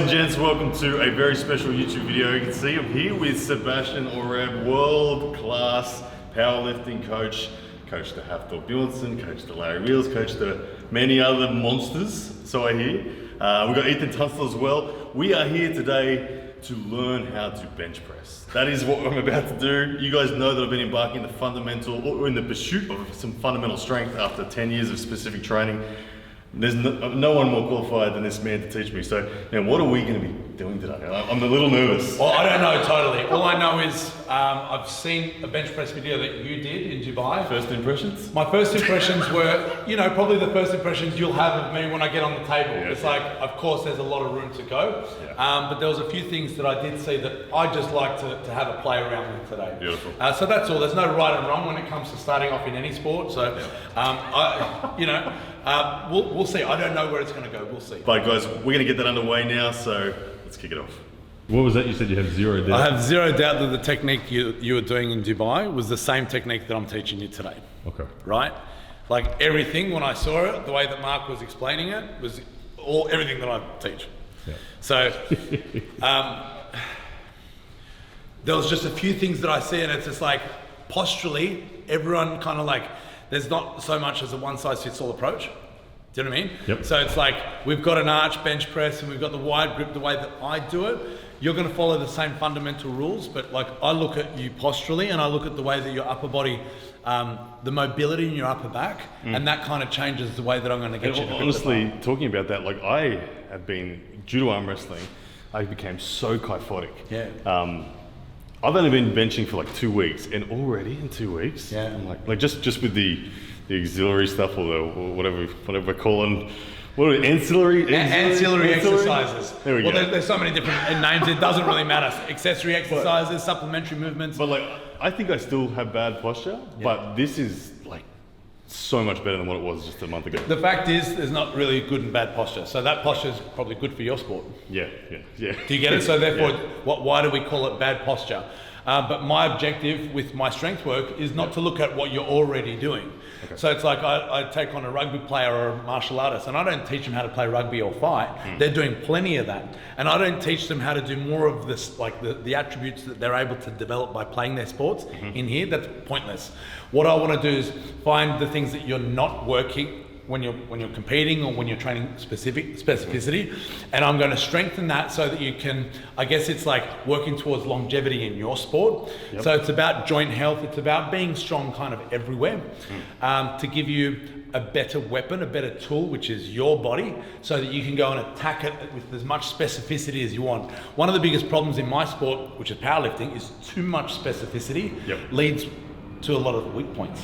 and gents, welcome to a very special YouTube video. You can see I'm here with Sebastian Oreb, world-class powerlifting coach. Coach to Hafthor Bjornsson, coach to Larry Wheels, coach to many other monsters, so I hear. We've got Ethan Tunstall as well. We are here today to learn how to bench press. That is what I'm about to do. You guys know that I've been embarking the fundamental, or in the pursuit of some fundamental strength after 10 years of specific training. There's no one more qualified than this man to teach me. So, now what are we going to be doing today? I'm a little nervous. Well, I don't know totally. All I know is I've seen a bench press video that you did in Dubai. First impressions? My first impressions were, probably the first impressions you'll have of me when I get on the table. Yeah, it's like, of course, there's a lot of room to go. Yeah. But there was a few things that I did see that I just like to have a play around with today. Beautiful. So that's all. There's no right and wrong when it comes to starting off in any sport. So, we'll see. I don't know where it's going to go. We'll see. But guys, we're going to get that underway now, so let's kick it off. What was that? You said you have zero doubt? I have zero doubt that the technique you were doing in Dubai was the same technique that I'm teaching you today. Okay. Right? Like everything, when I saw it, the way that Mark was explaining it, was everything that I teach. Yeah. So, there was just a few things that I see, and it's just like, posturally, everyone kind of like, there's not so much as a one-size-fits-all approach. Do you know what I mean? Yep. So it's like, we've got an arch bench press and we've got the wide grip the way that I do it. You're going to follow the same fundamental rules, but like I look at you posturally and I look at the way that your upper body, the mobility in your upper back, and that kind of changes the way that I'm going to get you to grip honestly, talking about that, like I have been, due to arm wrestling, I became so kyphotic. Yeah. I've only been benching for like 2 weeks, and already in 2 weeks, yeah. I'm like just with the auxiliary stuff, or whatever we're calling, what are we, ancillary exercises. There we go. There's so many different names, it doesn't really matter. Accessory exercises, supplementary movements. But like, I think I still have bad posture, but this is like so much better than what it was just a month ago. The fact is, there's not really good and bad posture. So that posture is probably good for your sport. Yeah. Do you get it? So therefore, why do we call it bad posture? But my objective with my strength work is not to look at what you're already doing. Okay. So it's like I take on a rugby player or a martial artist, and I don't teach them how to play rugby or fight. They're doing plenty of that. And I don't teach them how to do more of this, like the attributes that they're able to develop by playing their sports in here. That's pointless. What I want to do is find the things that you're not working when you're competing or when you're training specificity, and I'm going to strengthen that so that you can, I guess it's like working towards longevity in your sport. Yep. So it's about joint health, it's about being strong kind of everywhere, to give you a better weapon, a better tool, which is your body, so that you can go and attack it with as much specificity as you want. One of the biggest problems in my sport, which is powerlifting, is too much specificity leads to a lot of the weak points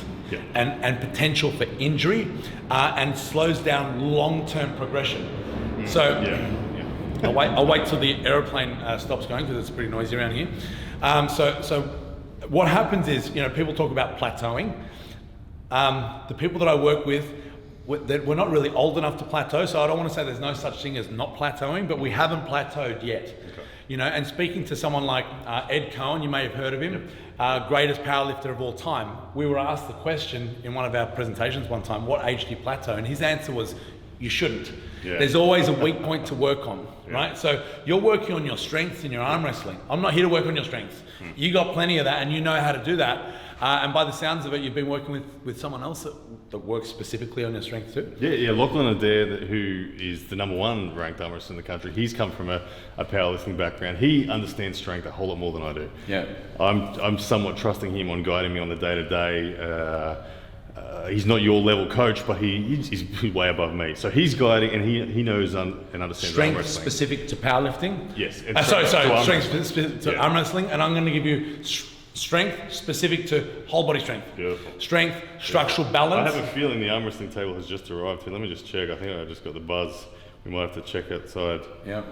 and potential for injury, and slows down long-term progression. So I'll wait till the aeroplane stops going, because it's pretty noisy around here. So what happens is, people talk about plateauing. The people that I work with, we're not really old enough to plateau, so I don't want to say there's no such thing as not plateauing, but we haven't plateaued yet. And speaking to someone like Ed Cohen, you may have heard of him, greatest powerlifter of all time. We were asked the question in one of our presentations one time, what age do you plateau? And his answer was, you shouldn't. Yeah. There's always a weak point to work on, right? So you're working on your strengths in your arm wrestling. I'm not here to work on your strengths. You got plenty of that and you know how to do that. And by the sounds of it, you've been working with someone else that works specifically on your strength too? Yeah, Lachlan Adair, who is the #1 ranked arm wrestler in the country, he's come from a powerlifting background. He understands strength a whole lot more than I do. Yeah. I'm somewhat trusting him on guiding me on the day-to-day. He's not your level coach, but he's way above me. So he's guiding, and he knows and understands arm wrestling. Strength specific to powerlifting? Yes. Strength specific to arm wrestling, and I'm going to give you strength specific to whole body strength. Beautiful. Strength, structural balance. I have a feeling the arm wrestling table has just arrived here. Let me just check. I think I just got the buzz. We might have to check outside. Yeah.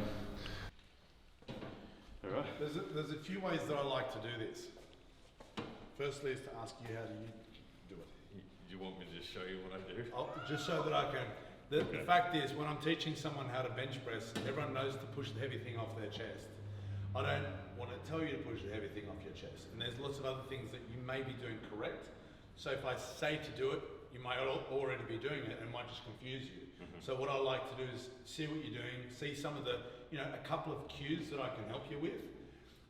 All right. There's a few ways that I like to do this. Firstly is to ask you, how do you do it? Do you want me to just show you what I do? Just so that I can. The fact is, when I'm teaching someone how to bench press, everyone knows to push the heavy thing off their chest. I don't want to tell you to push the heavy thing off your chest. And there's lots of other things that you may be doing correct. So if I say to do it, you might already be doing it and it might just confuse you. So what I like to do is see what you're doing, see some of the a couple of cues that I can help you with,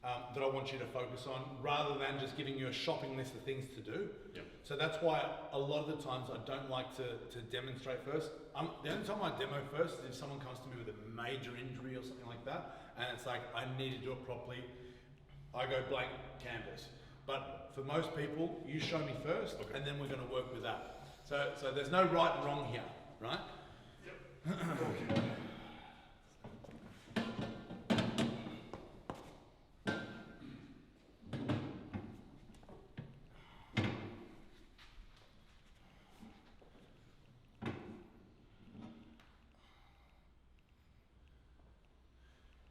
that I want you to focus on, rather than just giving you a shopping list of things to do. Yep. So that's why a lot of the times I don't like to demonstrate first. The only time I demo first is if someone comes to me with a major injury or something like that, and it's like, I need to do it properly. I go blank canvas. But for most people, you show me first, and then we're going to work with that. So there's no right and wrong here, right? Yep. Okay.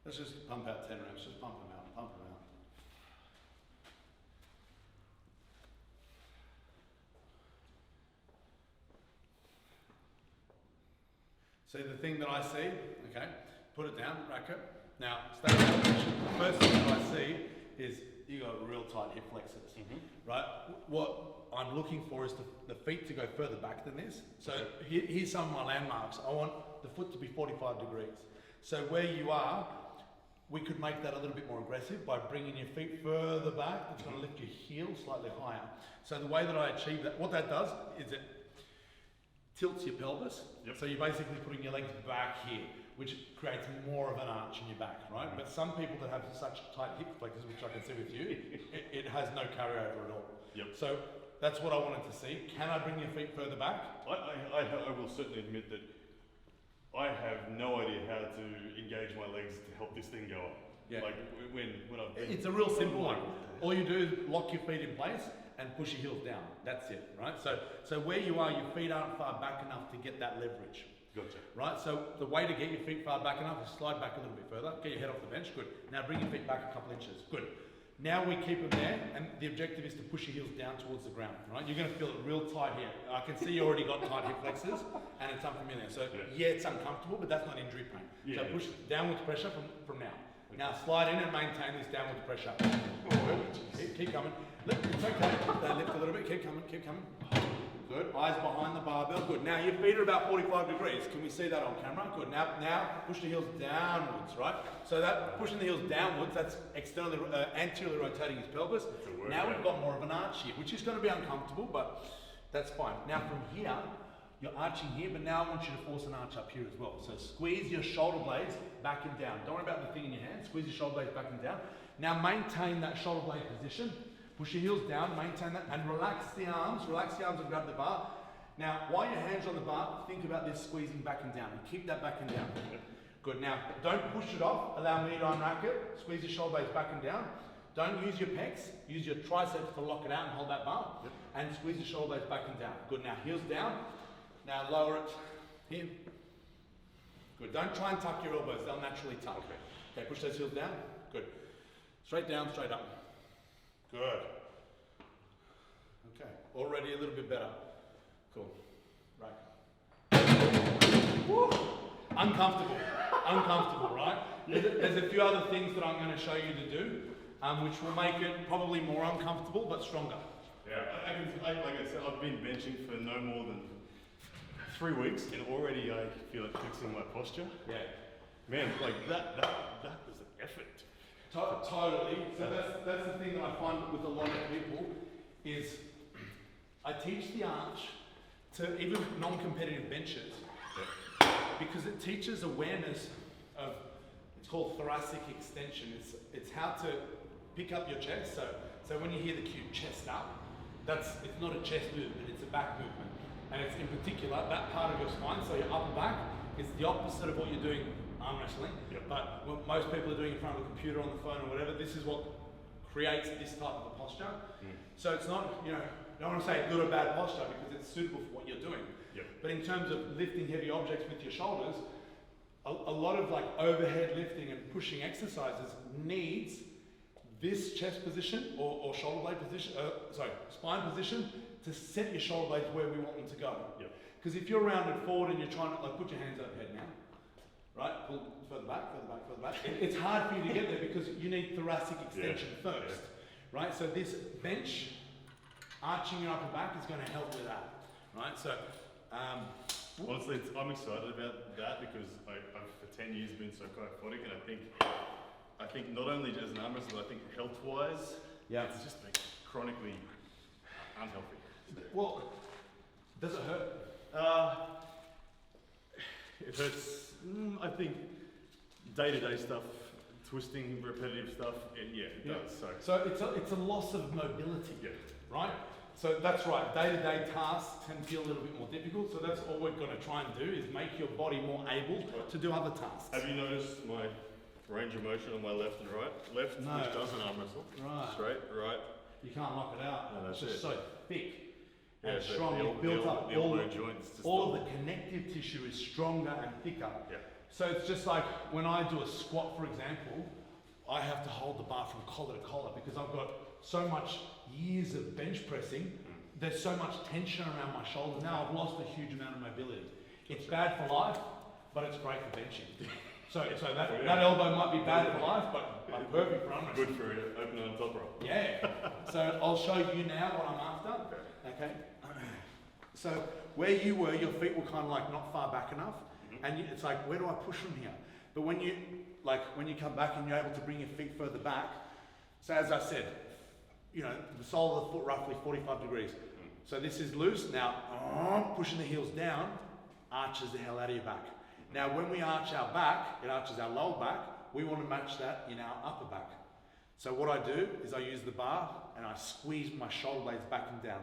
Let's just pump out 10 reps, just pump them out, pump them out. See the thing that I see, okay, put it down, rack it. Now, stay in that position. The first thing that I see is you got real tight hip flexors, right? What I'm looking for is the feet to go further back than this. So here's some of my landmarks. I want the foot to be 45 degrees. So where you are, we could make that a little bit more aggressive by bringing your feet further back. It's going to lift your heel slightly higher. So the way that I achieve that, what that does is it tilts your pelvis. Yep. So you're basically putting your legs back here, which creates more of an arch in your back, right? But some people that have such tight hip flexors, which I can see with you, it has no carryover at all. Yep. So that's what I wanted to see. Can I bring your feet further back? I will certainly admit that I have no idea how to engage my legs to help this thing go up. Yeah. Like when I've been... It's a real simple one. All you do is lock your feet in place and push your heels down. That's it, right? So where you are, your feet aren't far back enough to get that leverage. Gotcha. Right, so the way to get your feet far back enough is slide back a little bit further, get your head off the bench, good. Now bring your feet back a couple inches, good. Now we keep them there, and the objective is to push your heels down towards the ground, right? You're going to feel it real tight here. I can see you already got tight hip flexors, and it's unfamiliar. So yeah, it's uncomfortable, but that's not injury pain. So push downwards pressure from now. Okay. Now slide in and maintain this downwards pressure. Keep coming. It's okay. Lift a little bit. Keep coming. Keep coming. Good. Eyes behind the barbell. Good. Now your feet are about 45 degrees. Can we see that on camera? Good. Now push the heels downwards, right? So that pushing the heels downwards, that's externally, anteriorly rotating his pelvis. Now we've got more of an arch here, which is going to be uncomfortable, but that's fine. Now from here, you're arching here, but now I want you to force an arch up here as well. So squeeze your shoulder blades back and down. Don't worry about the thing in your hand. Squeeze your shoulder blades back and down. Now maintain that shoulder blade position. Push your heels down, maintain that, and relax the arms and grab the bar. Now, while your hands are on the bar, think about this squeezing back and down. Keep that back and down. Good, now, don't push it off. Allow me to unrack it. Squeeze your shoulder blades back and down. Don't use your pecs. Use your triceps to lock it out and hold that bar. And squeeze your shoulder blades back and down. Good, now heels down. Now lower it here. Good, don't try and tuck your elbows. They'll naturally tuck. Okay, push those heels down. Good. Straight down, straight up. Good. Okay, already a little bit better. Cool. Right. Woo. Uncomfortable, right? There's a few other things that I'm going to show you to do, which will make it probably more uncomfortable but stronger. Yeah, like I said, I've been benching for no more than 3 weeks, and already I feel it fixing my posture. Yeah. Man, like that was an effort. Totally. So that's the thing that I find with a lot of people is I teach the arch to even non-competitive benchers because it teaches awareness of, it's called thoracic extension. It's how to pick up your chest. So when you hear the cue chest up, it's not a chest movement, it's a back movement. And it's in particular that part of your spine, so your upper back, is the opposite of what you're doing arm wrestling. But what most people are doing in front of a computer, on the phone or whatever, this is what creates this type of a posture. So it's not, you don't want to say good or bad posture because it's suitable for what you're doing. But in terms of lifting heavy objects with your shoulders, a lot of like overhead lifting and pushing exercises needs this chest position or shoulder blade position, spine position to set your shoulder blades where we want them to go. Because if you're rounded forward and you're trying to, like, put your hands overhead now, right? Pull further back. It's hard for you to get there because you need thoracic extension first, right? So this bench, arching your upper back is going to help with that, right? So Honestly, I'm excited about that because I've for 10 years been so kyphotic, and I think not only as an arm wrestler, I think health-wise, it's just been chronically unhealthy. Well, does it hurt? It hurts. I think day-to-day stuff, twisting, repetitive stuff. It does. So it's a loss of mobility. Yeah. Right. So that's right. Day-to-day tasks tend to feel a little bit more difficult. So that's all we're going to try and do is make your body more able to do other tasks. Have you noticed my range of motion on my left and right? Left, which doesn't arm wrestle. Right. Straight, right. You can't knock it out. No, that's it's just so thick and so strong. You've built up all the joints. All of the connective tissue is stronger and thicker. Yeah. So it's just like when I do a squat, for example, I have to hold the bar from collar to collar because I've got so much years of bench pressing. There's so much tension around my shoulders. Now I've lost a huge amount of mobility. It's bad for life, but it's great for benching. So that elbow might be bad for life, but perfect for arm wrestling. Good for it. Open on top rope. Yeah. So I'll show you now what I'm after. Okay. So where you were, your feet were kind of like not far back enough, and it's like, where do I push from here? But when you come back and you're able to bring your feet further back, so as I said, the sole of the foot roughly 45 degrees. So this is loose. Now, pushing the heels down, arches the hell out of your back. Now, when we arch our back, it arches our lower back. We want to match that in our upper back. So what I do is I use the bar and I squeeze my shoulder blades back and down.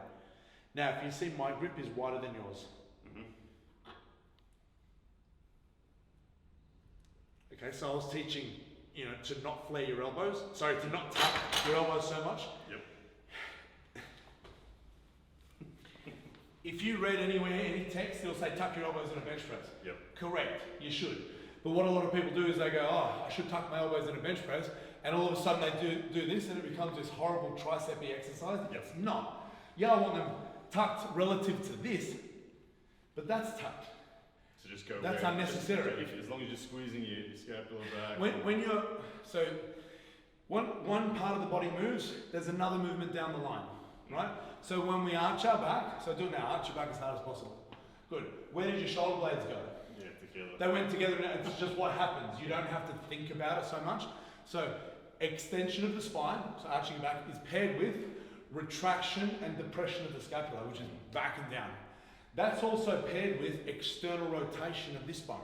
Now, if you see, my grip is wider than yours. Okay, so I was teaching, to not flare your elbows. Sorry, to not tap your elbows so much. Yep. If you read anywhere, any text, it'll say tuck your elbows in a bench press. Yep. Correct, you should. But what a lot of people do is they go, I should tuck my elbows in a bench press, and all of a sudden they do this, and it becomes this horrible tricep-y exercise. Yep. It's not. Yeah, I want them tucked relative to this, but that's tucked. So just go. That's unnecessary. As long as you're squeezing your scapula back. When you're one part of the body moves, there's another movement down the line, right? So when we arch our back, so do it now, arch your back as hard as possible. Good. Where did your shoulder blades go? Yeah, together. They went together, and it's just what happens. You don't have to think about it so much. So extension of the spine, so arching your back, is paired with retraction and depression of the scapula, which is back and down. That's also paired with external rotation of this bone.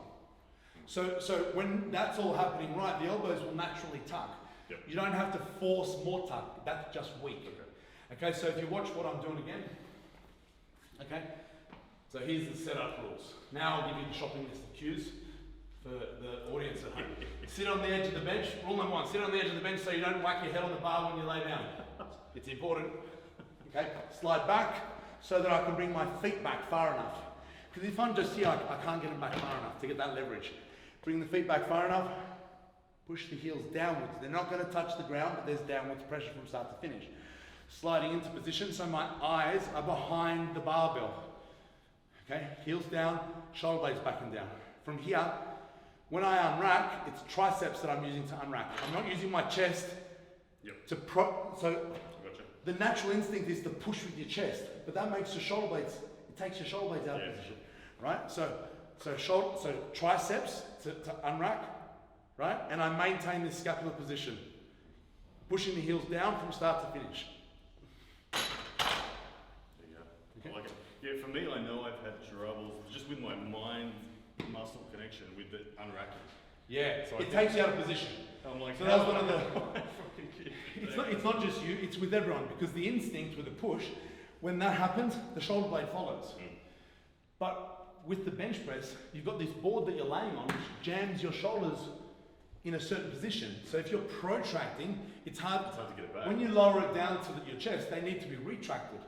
So when that's all happening right, the elbows will naturally tuck. Yep. You don't have to force more tuck. That's just weak. Okay, so if you watch what I'm doing again. Okay, so here's the setup rules. Now I'll give you the shopping list of cues for the audience at home. Sit on the edge of the bench. Rule number one, sit on the edge of the bench so you don't whack your head on the bar when you lay down. It's important. Okay, slide back so that I can bring my feet back far enough. Because if I'm just here, I can't get them back far enough to get that leverage. Bring the feet back far enough, push the heels downwards. They're not going to touch the ground, but there's downwards pressure from start to finish. Sliding into position so my eyes are behind the barbell. Okay, heels down, shoulder blades back and down. From here, when I unrack, it's triceps that I'm using to unrack. I'm not using my chest to the natural instinct is to push with your chest, but that makes your shoulder blades, it takes your shoulder blades out of position, right? So triceps to unrack, right? And I maintain this scapular position, pushing the heels down from start to finish. There you go. Okay. I like it. Yeah, for me, I know I've had troubles just with my mind-muscle connection with the unracking. Yeah, so it takes you out of position. I'm like, so that's one of the. It's not just you; it's with everyone because the instinct with the push, when that happens, the shoulder blade follows. But with the bench press, you've got this board that you're laying on, which jams your shoulders in a certain position. So if you're protracting, it's hard to get it back. When you lower it down to your chest, they need to be retracted.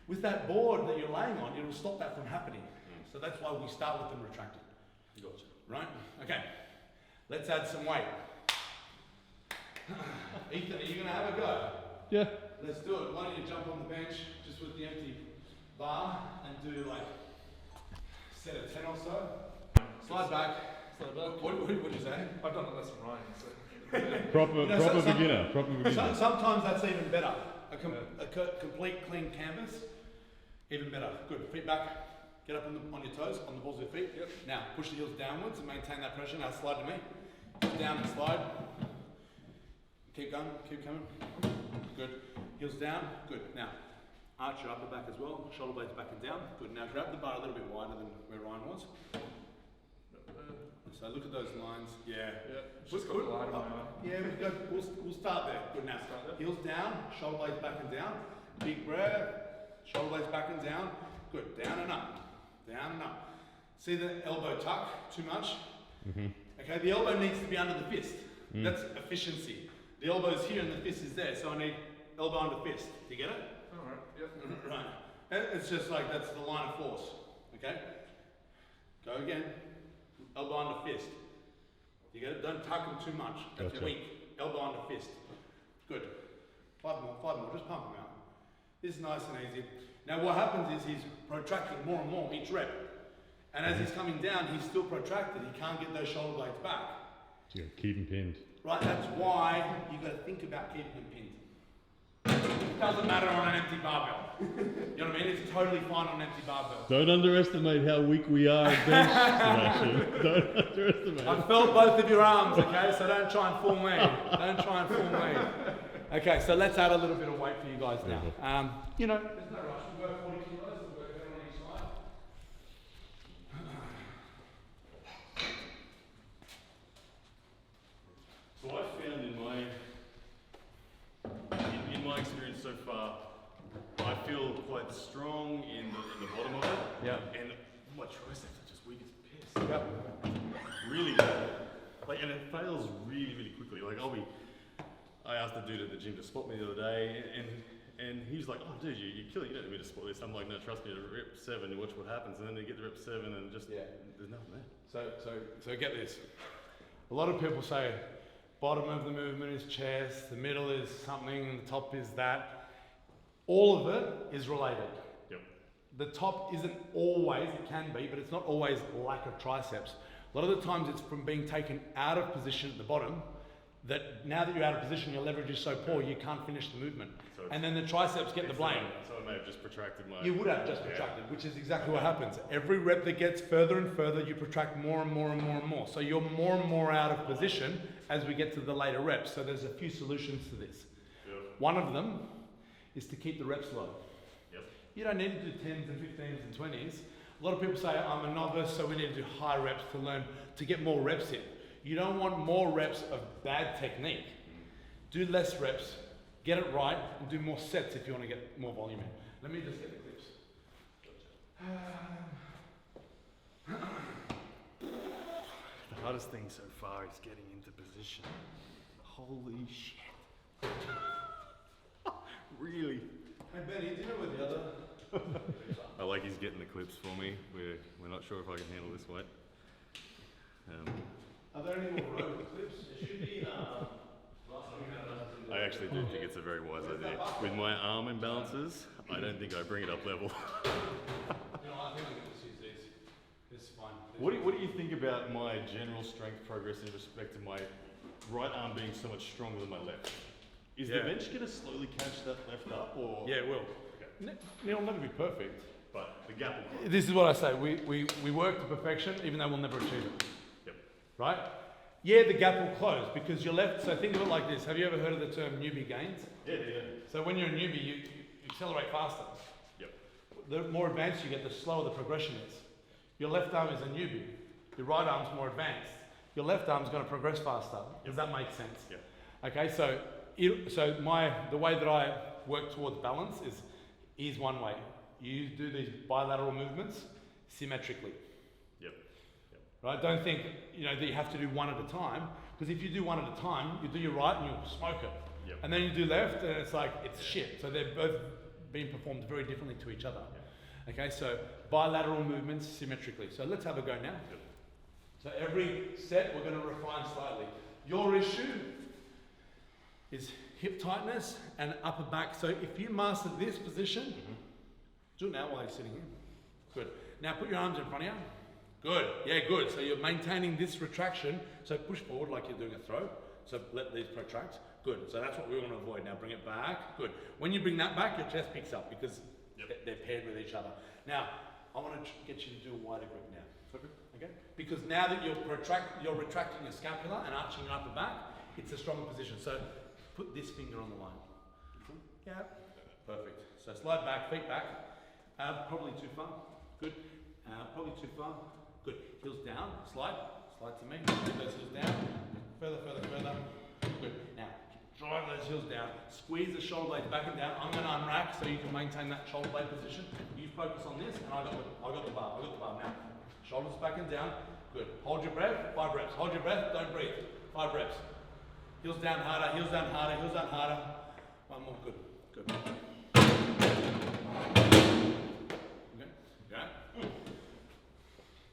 With that board that you're laying on, it'll stop that from happening. So that's why we start with them retracted. Gotcha. Right? Okay. Let's add some weight. Ethan, are you going to have a go? Yeah. Let's do it. Why don't you jump on the bench just with the empty bar and do like set of 10 or so. Slide back. What did you say? I've done a lesson Ryan. So. Proper beginner. Sometimes that's even better. A complete clean canvas, even better. Good. Feet back. Get up on your toes, on the balls of your feet. Yep. Now, push the heels downwards and maintain that pressure. Now slide to me. Down and slide. Keep going, keep coming. Good. Heels down. Good. Now, arch your upper back as well. Shoulder blades back and down. Good. Now grab the bar a little bit wider than where Ryan was. So look at those lines. Yeah. Just got the line on my arm. Yeah, we'll start there. Good. Now, heels down, shoulder blades back and down. Big breath. Shoulder blades back and down. Good. Down and up. Down and up. See the elbow tuck too much? Okay, the elbow needs to be under the fist. That's efficiency. The elbow's here and the fist is there, so I need elbow under fist. Do you get it? Alright, yep. Right. It's just like that's the line of force. Okay? Go again. Elbow under fist. You get it? Don't tuck them too much. That's Gotcha. weak. Elbow under fist. Good. 5 more. Just pump them out. This is nice and easy. Now what happens is he's protracting more and more each rep. And as he's coming down, he's still protracted. He can't get those shoulder blades back. So you keep him pinned. Right, that's why you've got to think about keeping them pinned. It doesn't matter on an empty barbell. You know what I mean? It's totally fine on an empty barbell. Don't underestimate how weak we are at bench, Sebastian. Don't underestimate. I felt both of your arms, okay? So don't try and fool me. Don't try and fool me. Okay, so let's add a little bit of weight for you guys now. You know, there's no rush. We'll work 40 kilos. We'll work better on each side. So I found in my experience so far, I feel quite strong in the bottom of it. Yeah. And my triceps are just weak as piss. Yep. Really bad. Like, and it fails really quickly. Like I asked the dude at the gym to spot me the other day, and he's like, "Oh, dude, you're killing. You don't need me to spot this." I'm like, "No, trust me. Rep 7, you watch what happens." And then they get to rep 7, and just there's nothing there. So get this. A lot of people say, bottom of the movement is chest, the middle is something, and the top is that. All of it is related. Yep. The top isn't always, it can be, but it's not always lack of triceps. A lot of the times it's from being taken out of position at the bottom, that now that you're out of position, your leverage is so poor, you can't finish the movement. So and then the triceps get the blame. So I may have just protracted my... You would have just protracted, which is exactly what happens. Every rep that gets further and further, you protract more and more and more and more. So you're more and more out of position as we get to the later reps. So there's a few solutions to this. Yep. One of them is to keep the reps low. Yep. You don't need to do 10s and 15s and 20s. A lot of people say, I'm a novice, so we need to do high reps to learn, to get more reps in. You don't want more reps of bad technique. Do less reps, get it right, and do more sets if you want to get more volume in. Let me just get the clips. The hardest thing so far is getting into position. Holy shit. Really? Hey Benny, do you know where the other... I like he's getting the clips for me. We're not sure if I can handle this weight. Are there any more rope clips? There should be, I actually do think it's a very wise idea. With my arm imbalances, I don't think I bring it up level. You know, I think I'm going to just use these. This is fine. What do you think about my general strength progress in respect to my right arm being so much stronger than my left? Is the bench going to slowly catch that left up, or...? Yeah, it will. Okay. It'll never be perfect. But the gap will close. This is what I say. We work to perfection, even though we'll never achieve it. Yep. Right? Yeah, the gap will close because you're left. So think of it like this. Have you ever heard of the term newbie gains? Yeah. So when you're a newbie, you accelerate faster. Yep. The more advanced you get, the slower the progression is. Your left arm is a newbie. Your right arm's more advanced. Your left arm's going to progress faster. Does that make sense? Yep. Okay, so the way that I work towards balance is one way. You do these bilateral movements symmetrically. Yep. Right? Don't think that you have to do one at a time, because if you do one at a time, you do your right and you'll smoke it. Yep. And then you do left and it's like it's shit. So they're both being performed very differently to each other. Yep. Okay, so bilateral movements symmetrically. So let's have a go now. Yep. So every set we're going to refine slightly. Your issue is hip tightness and upper back. So if you master this position, do it now while you're sitting here. Good. Now put your arms in front of you. Good. Yeah, good. So you're maintaining this retraction. So push forward like you're doing a throw. So let these protract. Good. So that's what we want to avoid. Now bring it back. Good. When you bring that back, your chest picks up because they're paired with each other. Now, I want to get you to do a wider grip now. Okay. Okay? Because now that you're retracting your scapula and arching your upper back, it's a stronger position. So put this finger on the line. Yeah. Perfect. So slide back, feet back. Probably too far. Good. Probably too far. Good. Heels down. Slide. Slide to me. Bring those heels down. Further, further, further. Good. Now, drive those heels down. Squeeze the shoulder blades back and down. I'm going to unrack so you can maintain that shoulder blade position. You focus on this, and I got the bar. Now, shoulders back and down. Good. Hold your breath. 5 reps. Hold your breath. Don't breathe. 5 reps. Heels down harder. Heels down harder. Heels down harder. One more. Good. Good. Okay. Yeah.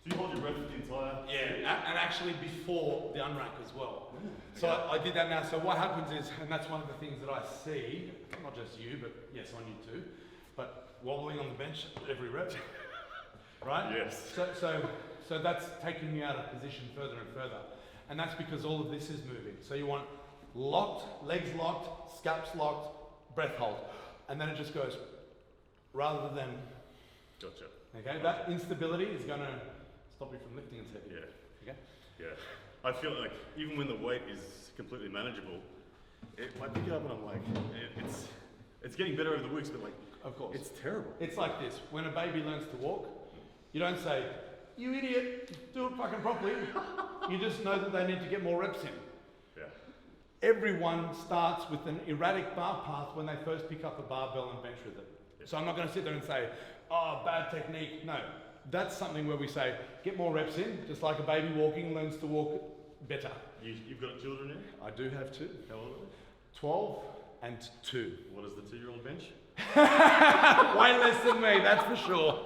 So you hold your breath for the entire... Yeah, and actually before the unrack as well. So I did that now. So what happens is, and that's one of the things that I see, not just you, but yes, on you too, but wobbling on the bench every rep, right? Yes. So that's taking you out of position further and further. And that's because all of this is moving. So you want locked, legs locked, scaps locked, breath hold. And then it just goes, rather than... Gotcha. Okay, that instability is going to stop you from lifting as heavy. Yeah. Okay? Yeah. I feel like even when the weight is completely manageable, I pick it up and I'm like, it's getting better over the weeks, but like, Of course. it's terrible. It's like this. When a baby learns to walk, you don't say, you idiot, do it fucking properly. You just know that they need to get more reps in. Yeah. Everyone starts with an erratic bar path when they first pick up a barbell and bench with it. Yeah. So I'm not going to sit there and say, oh, bad technique. No, that's something where we say, get more reps in, just like a baby walking learns to walk better. You've got children now? I do have 2. How old are they? 12 and 2. What does the 2-year-old bench? Way less than me, that's for sure.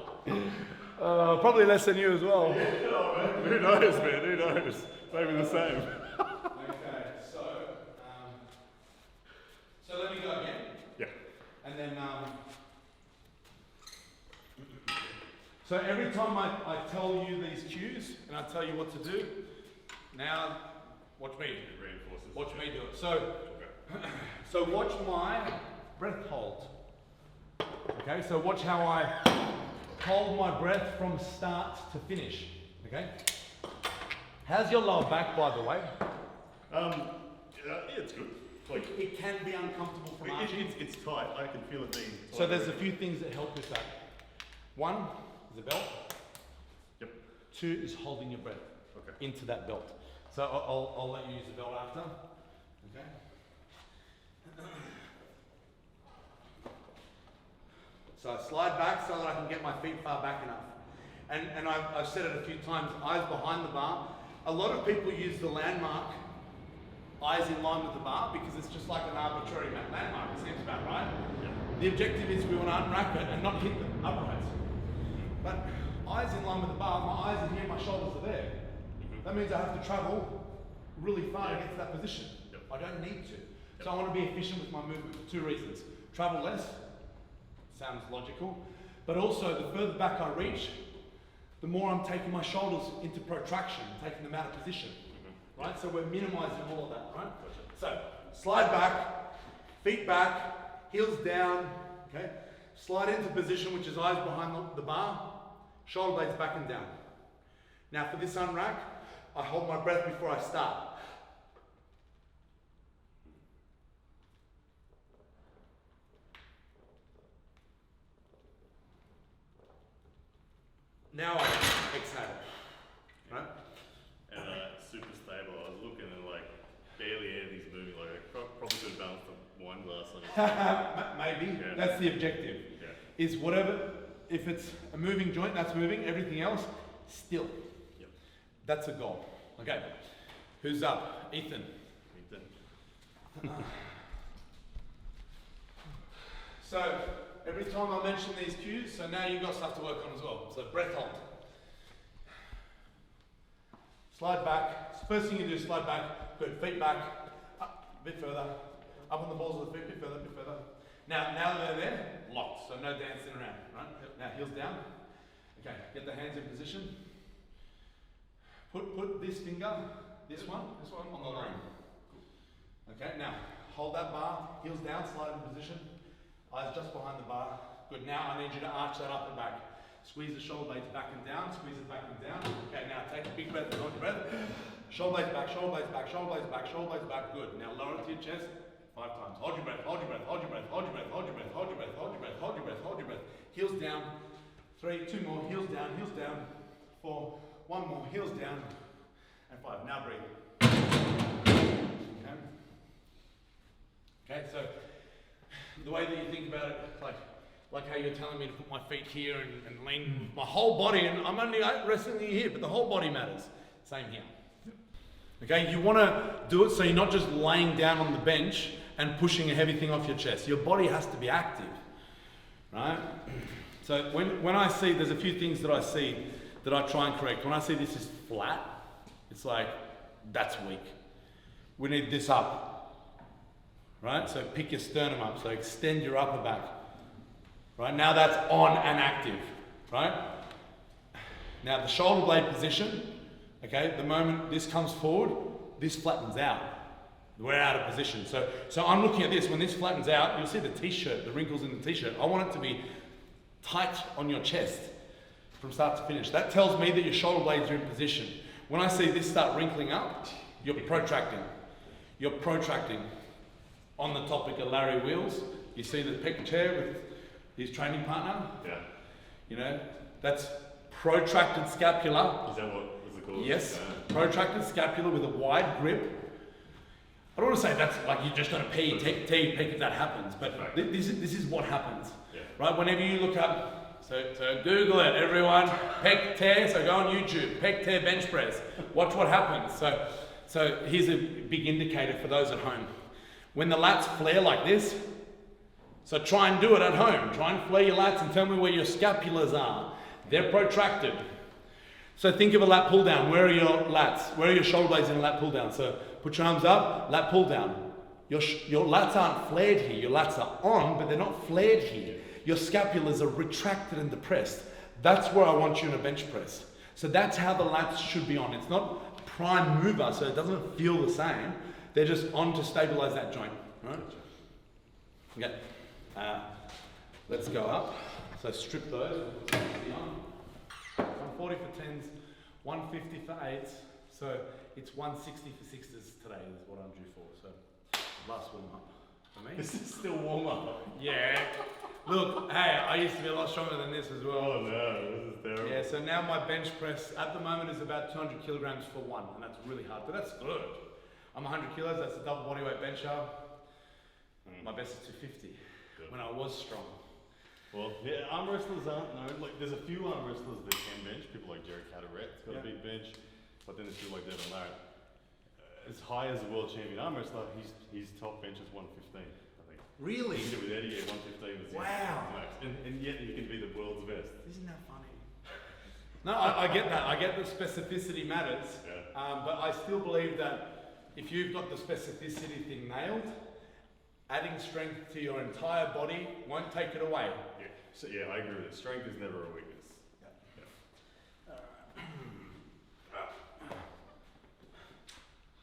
Probably less than you as well. Yeah, man. Who knows, man? Who knows? Maybe the same. Okay, so let me go again. Yeah. And then, so every time I tell you these cues and I tell you what to do, now watch me. It reinforces. Watch me do it. So, Okay. so watch my breath hold. Okay, so watch how I hold my breath from start to finish. Okay? How's your lower back, by the way? Yeah, it's good. Like, It can be uncomfortable from arching. it's tight. I can feel it being tight. So there's a few things that help with that. 1 is a belt. Yep. 2 is holding your breath Okay. into that belt. So I'll let you use the belt after. Okay. So I slide back so that I can get my feet far back enough. And I've said it a few times, eyes behind the bar. A lot of people use the landmark, eyes in line with the bar, because it's just like an arbitrary landmark, it seems about right. Yeah. The objective is we want to unwrap it and not hit the uprights. But eyes in line with the bar, my eyes are here, my shoulders are there. That means I have to travel really far to get to that position. Yep. I don't need to. So I want to be efficient with my movement for 2 reasons. Travel less, sounds logical, but also the further back I reach, the more I'm taking my shoulders into protraction, taking them out of position. Right? So we're minimizing all of that, right? So slide back, feet back, heels down, okay? Slide into position, which is eyes behind the bar, shoulder blades back and down. Now for this unrack, I hold my breath before I start. Now I exhale, right? And super stable. I was looking and like barely anything's moving. Like I probably could have balanced a wine glass on it. Maybe, Yeah. that's the objective. Yeah. Is whatever, if it's a moving joint, that's moving, everything else, still. Yep. That's a goal. Okay, who's up? Ethan. Ethan. So, every time I mention these cues, so now you've got stuff to work on as well. So, breath hold. Slide back. First thing you do is slide back. Good. Feet back. Up, a bit further. Up on the balls of the feet, a bit further, a bit further. Now they're there, locked. So, no dancing around, right? Now, heels down. Okay, get the hands in position. Put this finger, this one on the line. Okay, now hold that bar, heels down, slide in position, eyes just behind the bar. Good, now I need you to arch that up and back. Squeeze the shoulder blades back and down, squeeze it back and down. Okay, now take a big breath, hold your breath. Shoulder blades back, shoulder blades back, shoulder blades back, shoulder blades back. Good. Now lower it to your chest 5 times. Hold your breath, hold your breath, hold your breath, hold your breath, hold your breath, hold your breath, hold your breath, hold your breath, hold your breath. Heels down. 3, 2 more, heels down, 4, 1 more, heels down, and 5. Now breathe. Okay. Okay, so the way that you think about it, like how you're telling me to put my feet here and lean my whole body, and I'm only resting here, but the whole body matters. Same here. Okay, you want to do it so you're not just laying down on the bench and pushing a heavy thing off your chest. Your body has to be active, right? So when I see, there's a few things that I see that I try and correct. When I see this is flat, it's like, that's weak. We need this up, right? So pick your sternum up, so extend your upper back, right? Now that's on and active, right? Now the shoulder blade position, okay, the moment this comes forward, this flattens out. We're out of position. So I'm looking at this, when this flattens out, you'll see the t-shirt, the wrinkles in the t-shirt. I want it to be tight on your chest from start to finish. That tells me that your shoulder blades are in position. When I see this start wrinkling up, you're protracting. You're protracting. On the topic of Larry Wheels, you see the pec chair with his training partner? Yeah. You know, that's protracted scapula. Is that what was it called? Yes, protracted scapula with a wide grip. I don't want to say that's like you're just going to pee if that happens, but Right. this is what happens. Yeah. Right, whenever you look up, so Google it, everyone, pec tear, so go on YouTube, pec tear bench press, watch what happens. So here's a big indicator for those at home. When the lats flare like this, so try and do it at home, try and flare your lats and tell me where your scapulas are. They're protracted. So think of a lat pull down, where are your lats? Where are your shoulder blades in a lat pull down? So put your arms up, lat pull down. Your lats aren't flared here, your lats are on, but they're not flared here. Your scapulas are retracted and depressed. That's where I want you in a bench press. So that's how the lats should be on. It's not prime mover, so it doesn't feel the same. They're just on to stabilize that joint. Right? Okay. Let's go up. So strip those. 140 for 10s, 150 for 8s. So it's 160 for 6s today is what I'm due for. So last warm up for me. This is still warm up. Yeah. Look, hey, I used to be a lot stronger than this as well. Oh no, this is terrible. Yeah, so now my bench press at the moment is about 200 kilograms for one, and that's really hard, but that's good. I'm 100 kilos, that's a double bodyweight bencher. My best is 250 when I was strong. Well, yeah, arm wrestlers aren't known. Like, there's a few arm wrestlers that can bench. People like Jerry Cadderet's got a big bench, but then there's people like Devin Larratt. As high as a world champion arm wrestler, his top bench is 115. I think. Really? He did it with Eddie at 115 was Wow. his max, and yet he can be the world's best. Isn't that funny? No, I get that. I get that specificity matters, but I still believe that if you've got the specificity thing nailed, adding strength to your entire body won't take it away. Yeah, so yeah, I agree with it. Strength is never a weakness.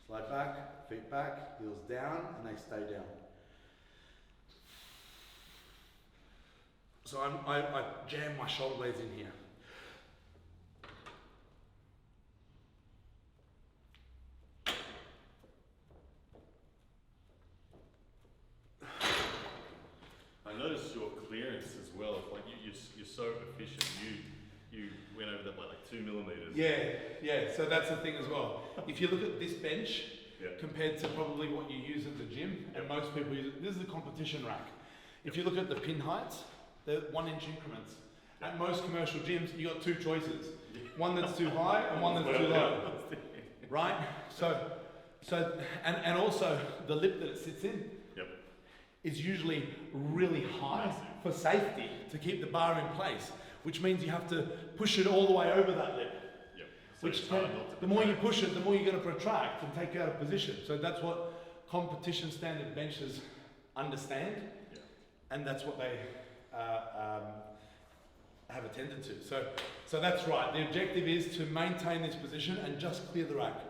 Slide back, feet back, heels down, and they stay down. So I jam my shoulder blades in here. I noticed your clearance as well. It's like you're so efficient. You went over that by like 2 millimeters. Yeah. So that's the thing as well. If you look at this bench compared to probably what you use at the gym, and most people use it, this is a competition rack. If you look at the pin heights, they're 1 inch increments. At most commercial gyms, you got 2 choices. One that's too high and one that's too low. Right? So and also the lip that it sits in is usually really high for safety to keep the bar in place, which means you have to push it all the way over that lip. So Which the more you push it, the more you're going to protract and take you out of position. So that's what competition standard benchers understand, and that's what they have attended to. So that's right. The objective is to maintain this position and just clear the rack.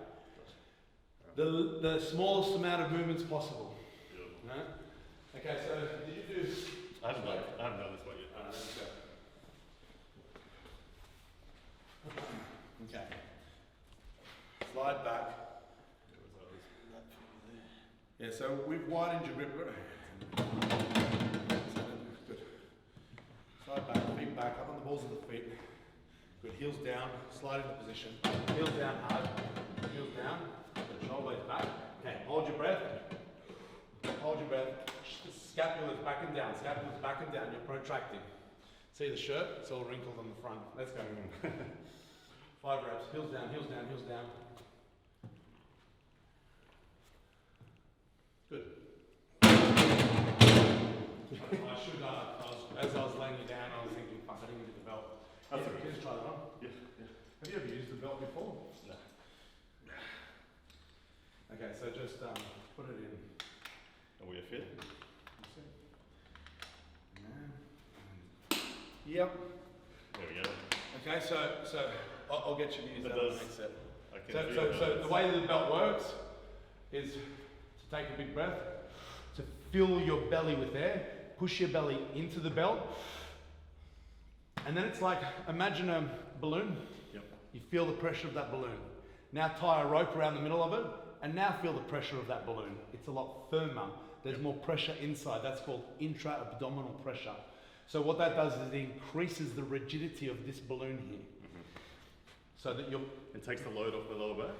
The smallest amount of movements possible. No? Okay, so did you do? I haven't done this one yet. Let's go. slide back. Yeah, so we've widened your grip. Good. Slide back, feet back, up on the balls of the feet. Good, heels down, slide into position. Heels down hard, heels down, good, shoulder blades back. Okay, hold your breath. Hold your breath. Scapula's back and down, scapula's back and down, you're protracting. See the shirt? It's all wrinkled on the front. Let's go. 5 reps, heels down, heels down, heels down. Good. I should, as I was laying you down, I was thinking, fuck, I didn't get the belt. That's okay. Just try that on. Yeah. Have you ever used the belt before? No. Okay, so just put it in. Are we a fit? Yep. There we go. Okay, so I'll get you to use that on the next set. So the way the belt works is to take a big breath, to fill your belly with air, push your belly into the belt, and then it's like, imagine a balloon. Yep. You feel the pressure of that balloon. Now tie a rope around the middle of it, and now feel the pressure of that balloon. It's a lot firmer. There's more pressure inside. That's called intra-abdominal pressure. So what that does is it increases the rigidity of this balloon here. So that you're... It takes the load off the lower back?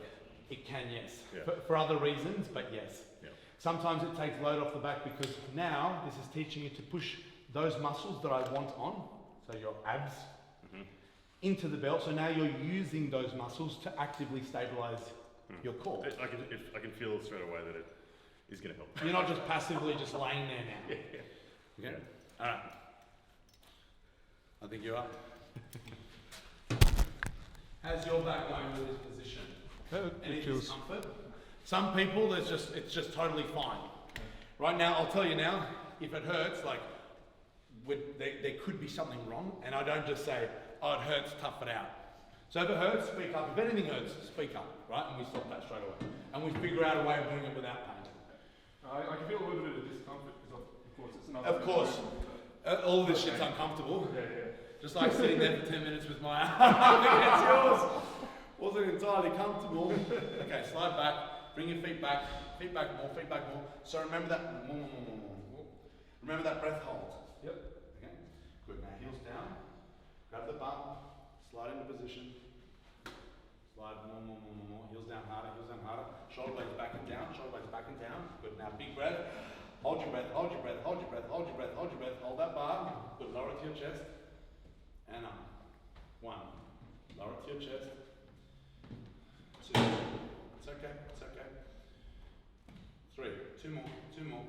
It can, yes. Yeah. For other reasons, but yes. Yeah. Sometimes it takes load off the back because now this is teaching you to push those muscles that I want on, so your abs, into the belt. So now you're using those muscles to actively stabilize your core. I can feel straight away that it is going to help. You're not just passively just laying there now. Yeah. Okay? All right. I think you're up. How's your back going with this position? Any discomfort? Some people, it's just totally fine. Right now, I'll tell you now, if it hurts, like, there could be something wrong, and I don't just say, oh, it hurts, tough it out. So if it hurts, speak up. If anything hurts, speak up, right? And we stop that straight away. And we figure out a way of doing it without pain. I can feel a little bit of discomfort because, of course, it's another. Of course. All this shit's uncomfortable. Yeah. Just like sitting there for 10 minutes with my arm against yours. Wasn't entirely comfortable. Okay, slide back. Bring your feet back more, feet back more. So remember that, more. Remember that breath hold. Yep. Okay, good. Now heels down. Grab the bum. Slide into position. Slide more. Heels down harder. Shoulder blades back and down. Good. Now big breath. Hold your breath. Hold that bar. Good. Lower it to your chest. And up. 1. Lower it to your chest. 2. It's okay. 3. 2 more.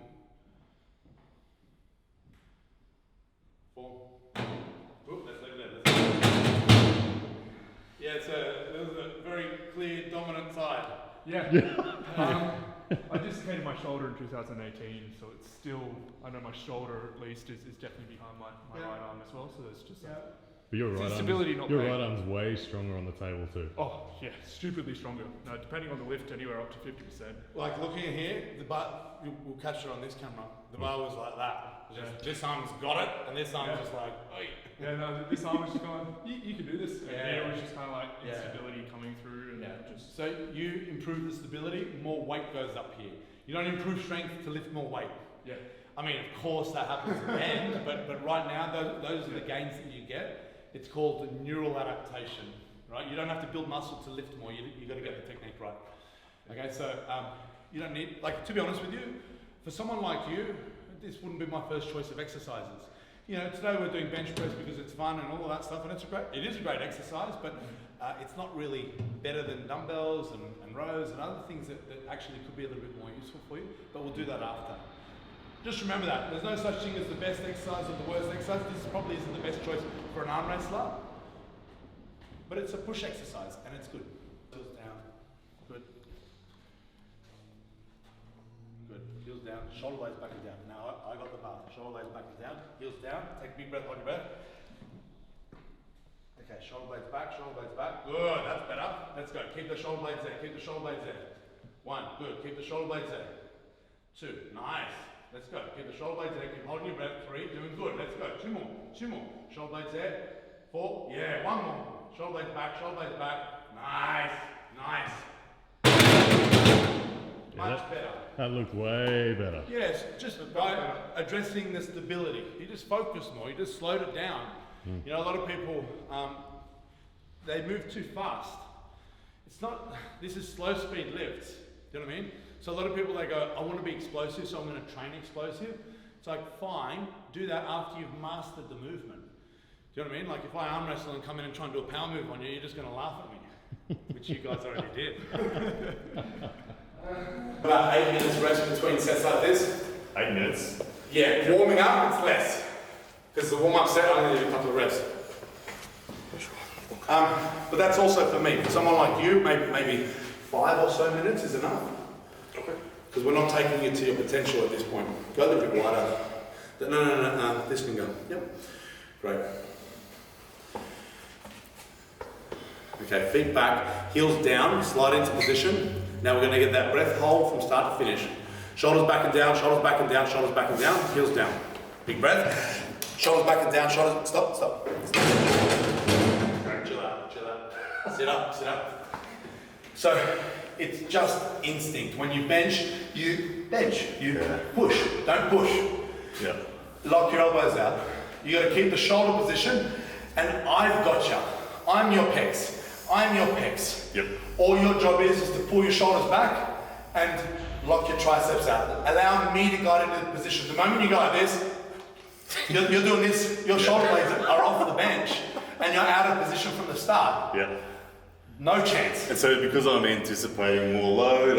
4. Oop, let's leave it there. Yeah, there's a very clear dominant side. Yeah. I dislocated my shoulder in 2018, so it's still, I know my shoulder at least is definitely behind my right arm as well, so there's just But your right arm's way stronger on the table too. Oh, yeah, stupidly stronger. No, depending on the lift, anywhere up to 50%. Like looking at here, the bar, we'll capture on this camera, the bar was like that. This arm's got it, and this arm's just like, oi. Yeah, no, this arm was just going, you can do this. And it was just kind of like Yeah. instability coming through and just... So you improve the stability, more weight goes up here. You don't improve strength to lift more weight. Yeah. I mean, of course that happens at the end, but right now, those are the gains that you get. It's called neural adaptation, right? You don't have to build muscle to lift more. You got to get the technique right. Okay, so you don't need, like, to be honest with you, for someone like you, this wouldn't be my first choice of exercises. You know, today we're doing bench press because it's fun and all of that stuff, and it is a great exercise, but it's not really better than dumbbells and rows and other things that actually could be a little bit more useful for you. But we'll do that after. Just remember that. There's no such thing as the best exercise or the worst exercise. This probably isn't the best choice for an arm wrestler. But it's a push exercise and it's good. Heels down. Good. Good. Heels down. Shoulder blades back and down. Now I got the bar. Shoulder blades back and down. Heels down. Take a big breath, hold your breath. Okay, shoulder blades back, Good, that's better. Let's go. Keep the shoulder blades there. 1, good. Keep the shoulder blades there. 2, nice. Let's go. Keep the shoulder blades there. Keep holding your breath. 3, doing good. Let's go. 2 more. Shoulder blades there. 4, yeah, 1 more. Shoulder blades back. Nice. Much better. That looked way better. Yes, just by addressing the stability. You just focused more, you just slowed it down. You know, a lot of people, they move too fast. It's not, this is slow speed lifts, do you know what I mean? So a lot of people, they go, I want to be explosive, so I'm going to train explosive. It's like, fine, do that after you've mastered the movement. Do you know what I mean? Like if I arm wrestle and come in and try and do a power move on you, you're just going to laugh at me, which you guys already did. About 8 minutes rest between sets like this. 8 minutes? Yeah, warming up, it's less. Because the warm-up set, I only did a couple of reps. But that's also for me. For someone like you, maybe 5 or so minutes is enough. Because we're not taking you to your potential at this point. Go a little bit wider. No, this can go. Yep. Great. Okay, feet back, heels down, slide into position. Now we're going to get that breath hold from start to finish. Shoulders back and down, shoulders back and down, shoulders back and down, heels down. Big breath. Shoulders back and down, shoulders, stop. Chill out. Sit up. So, it's just instinct. When you bench, you push, don't push. Yeah. Lock your elbows out. You got to keep the shoulder position, and I've got you. I'm your pecs. Yep. All your job is to pull your shoulders back and lock your triceps out. Allow me to guide into the position. The moment you go like this, you're doing this, your shoulder blades are off the bench, and you're out of position from the start. Yeah. No chance. And so because I'm anticipating more load,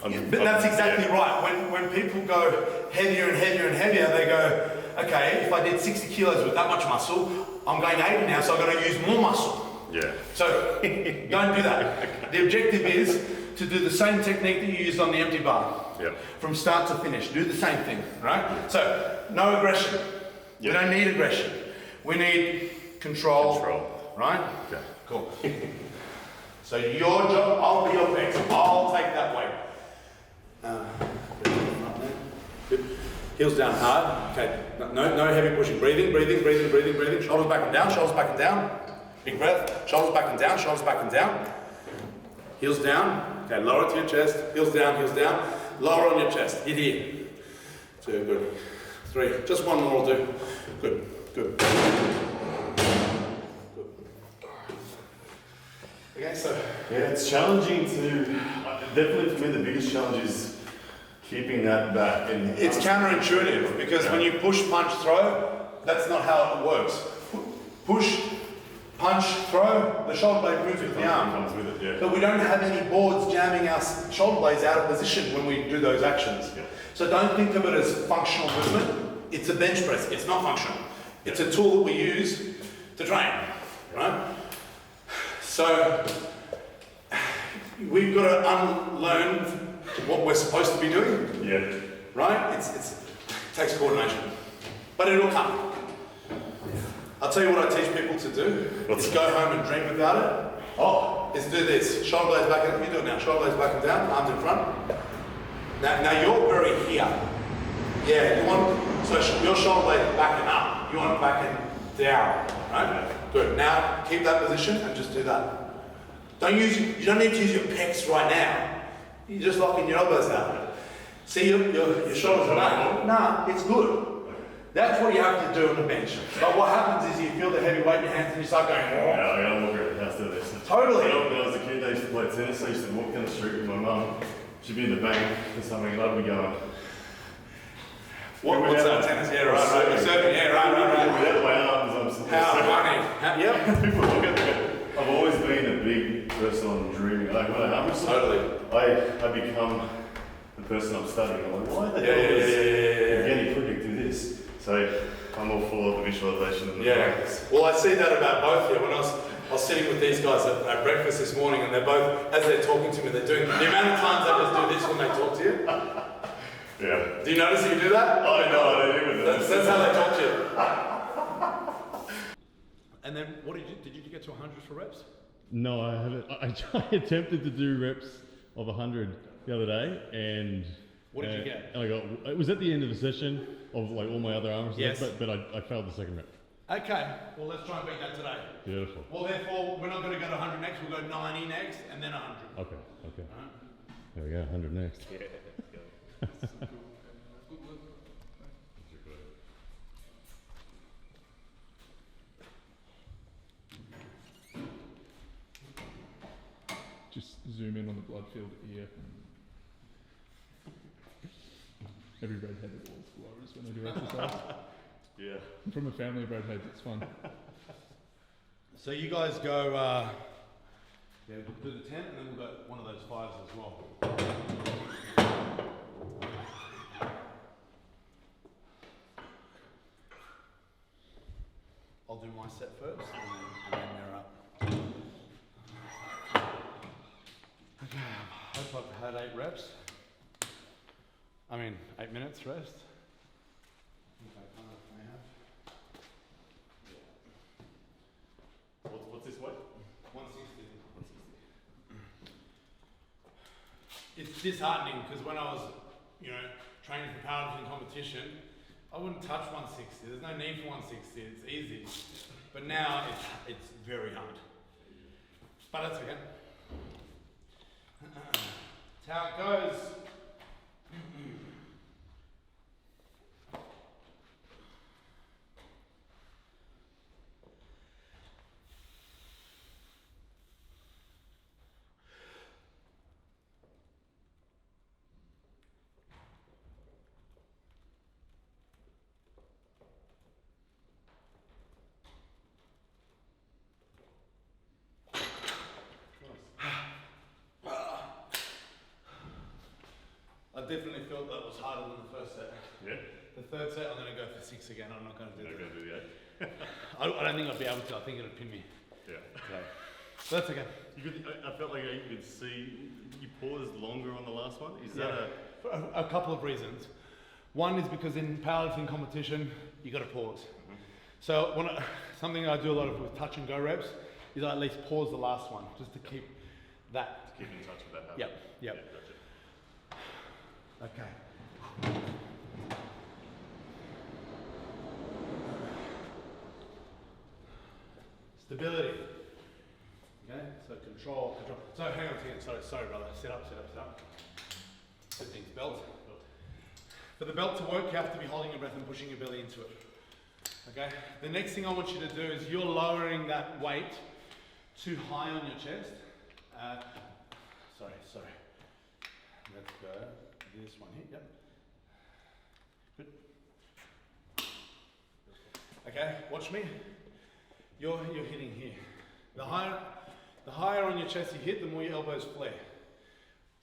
But that's exactly right. When people go heavier and heavier and heavier, they go, okay, if I did 60 kilos with that much muscle, I'm going 80 now, so I've got to use more muscle. Yeah. So don't do that. The objective is to do the same technique that you used on the empty bar. Yep. From start to finish, do the same thing, right? So no aggression. Yep. We don't need aggression. We need control. Right? Okay. Cool. So your job, I'll be your pecs. I'll take that weight. Good. Heels down hard. Okay. No heavy pushing. Breathing. Shoulders back and down. Big breath. Shoulders back and down. Heels down. Okay. Lower to your chest. Heels down. Lower on your chest. Hit here. 2. Good. 3. Just one more will do. Good. Okay, so Yeah, it's challenging to, definitely for me the biggest challenge is keeping that back. And it's counterintuitive because when you push, punch, throw, that's not how it works. Push, punch, throw, the shoulder blade moves with the arm. Comes with it, yeah. But we don't have any boards jamming our shoulder blades out of position when we do those actions. Yeah. So don't think of it as functional movement. It's a bench press. It's not functional. It's a tool that we use to train, right? So we've got to unlearn what we're supposed to be doing. Yeah. Right? It takes coordination. But it'll come. I'll tell you what I teach people to do. What's is go home and dream about it. Is do this. Shoulder blades back and you do it now. Shoulder blades back and down, arms in front. Now you're very here. Yeah, you want so your shoulder blade backing up. You want it backing down. Right? Good. Now keep that position and just do that. You don't need to use your pecs right now. You're just locking your elbows out. See your shoulders are back. Nah, it's good. That's what you have to do on the bench. But what happens is you feel the heavy weight in your hands and you start going, Yeah, I gotta walk around the house to this. Totally. When I was a kid, I used to play tennis. I used to walk down the street with my mum. She'd be in the bank or something, and I'd be going. What's that tennis? Yeah, right. You're serving. Yeah, right. Without my arms, I'm still How funny. Yep. People look at me. I've always been a big person on dreaming. Like when I arm wrestle, I become the person I'm studying. I'm like, why the hell does Evgeny Prudnik do this? So I'm all full of the visualization and the practice. Well, I see that about both here. When I was sitting with these guys at breakfast this morning, and they're both, as they're talking to me, they're doing the amount of times they just do this when they talk to you. Yeah. Do you notice that you do that? Oh no, I don't even know. That's how they talk to you. And then, what did you get to 100 for reps? No, I haven't. I attempted to do reps of 100 the other day, and what did you get? And it was at the end of the session of like all my other arms, yes. but I failed the second rep. Okay, well let's try and beat that today. Beautiful. Well, therefore, we're not going to go to 100 next. We'll go 90 next, and then 100. Okay. Right. There we go, 100 next. Yeah, let's go. That's so cool. Good work. Just zoom in on the blood field here. Every redheaded always glows when they do exercise. Yeah. I'm from a family of redheads, it's fun. So you guys go, yeah, do the 10 and then we'll go one of those 5s as well. I'll do my set first and then mirror up. Okay, I hope I've had 8 reps. 8 minutes rest. What's this weight? 160. It's disheartening because when I was, training for powerlifting competition, I wouldn't touch 160. There's no need for 160. It's easy. But now it's very hard. But that's okay. That's how it goes. I definitely felt that was harder than the first set. Yeah. The third set, I'm going to go for 6 again. I'm not going to do Not that. going to do the 8. I don't think I'd be able to. I think it'd pin me. Yeah. Okay. So that's okay. I felt like you could see you paused longer on the last one. Is Yeah. that For a couple of reasons. One is because in powerlifting competition, you got to pause. So something I do a lot of with touch and go reps is I at least pause the last one just to keep that. keep in touch with that habit? Yep. Yeah, gotcha. Okay. Stability. Okay, so control. So hang on a second, sorry brother. Sit up. Good things, belt. For the belt to work, you have to be holding your breath and pushing your belly into it. Okay, the next thing I want you to do is you're lowering that weight too high on your chest. Sorry. Let's go this one here, yep. Good. Okay, watch me. You're hitting here. The higher on your chest you hit, the more your elbows flare.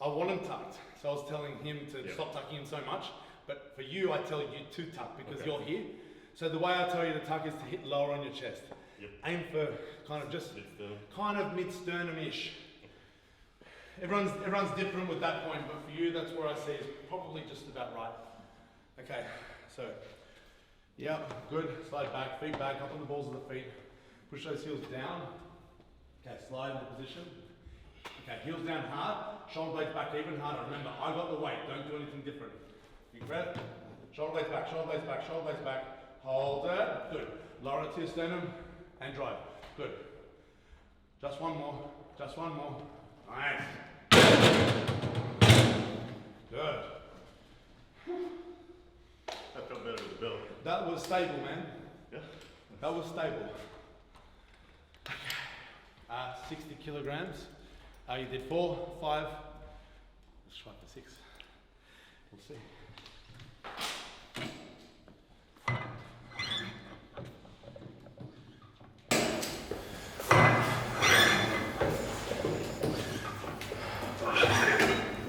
I want them tucked, so I was telling him to stop tucking in so much, but for you, I tell you to tuck because you're here. So the way I tell you to tuck is to hit lower on your chest. Yep. Aim for kind of just mid-sternum-ish. Everyone's different with that point, but for you, that's where I see is probably just about right. Okay, so, good. Slide back, feet back, up on the balls of the feet. Push those heels down. Okay, slide into position. Okay, heels down hard, shoulder blades back even harder. Remember, I got the weight, don't do anything different. Big breath, shoulder blades back, shoulder blades back, shoulder blades back. Hold it, good. Lower it to your sternum and drive, good. Just one more. Nice. Good. That felt better with the belt. That was stable, man. Yeah. That was stable. 60 kilograms. You did 4, 5. Let's try for 6. We'll see.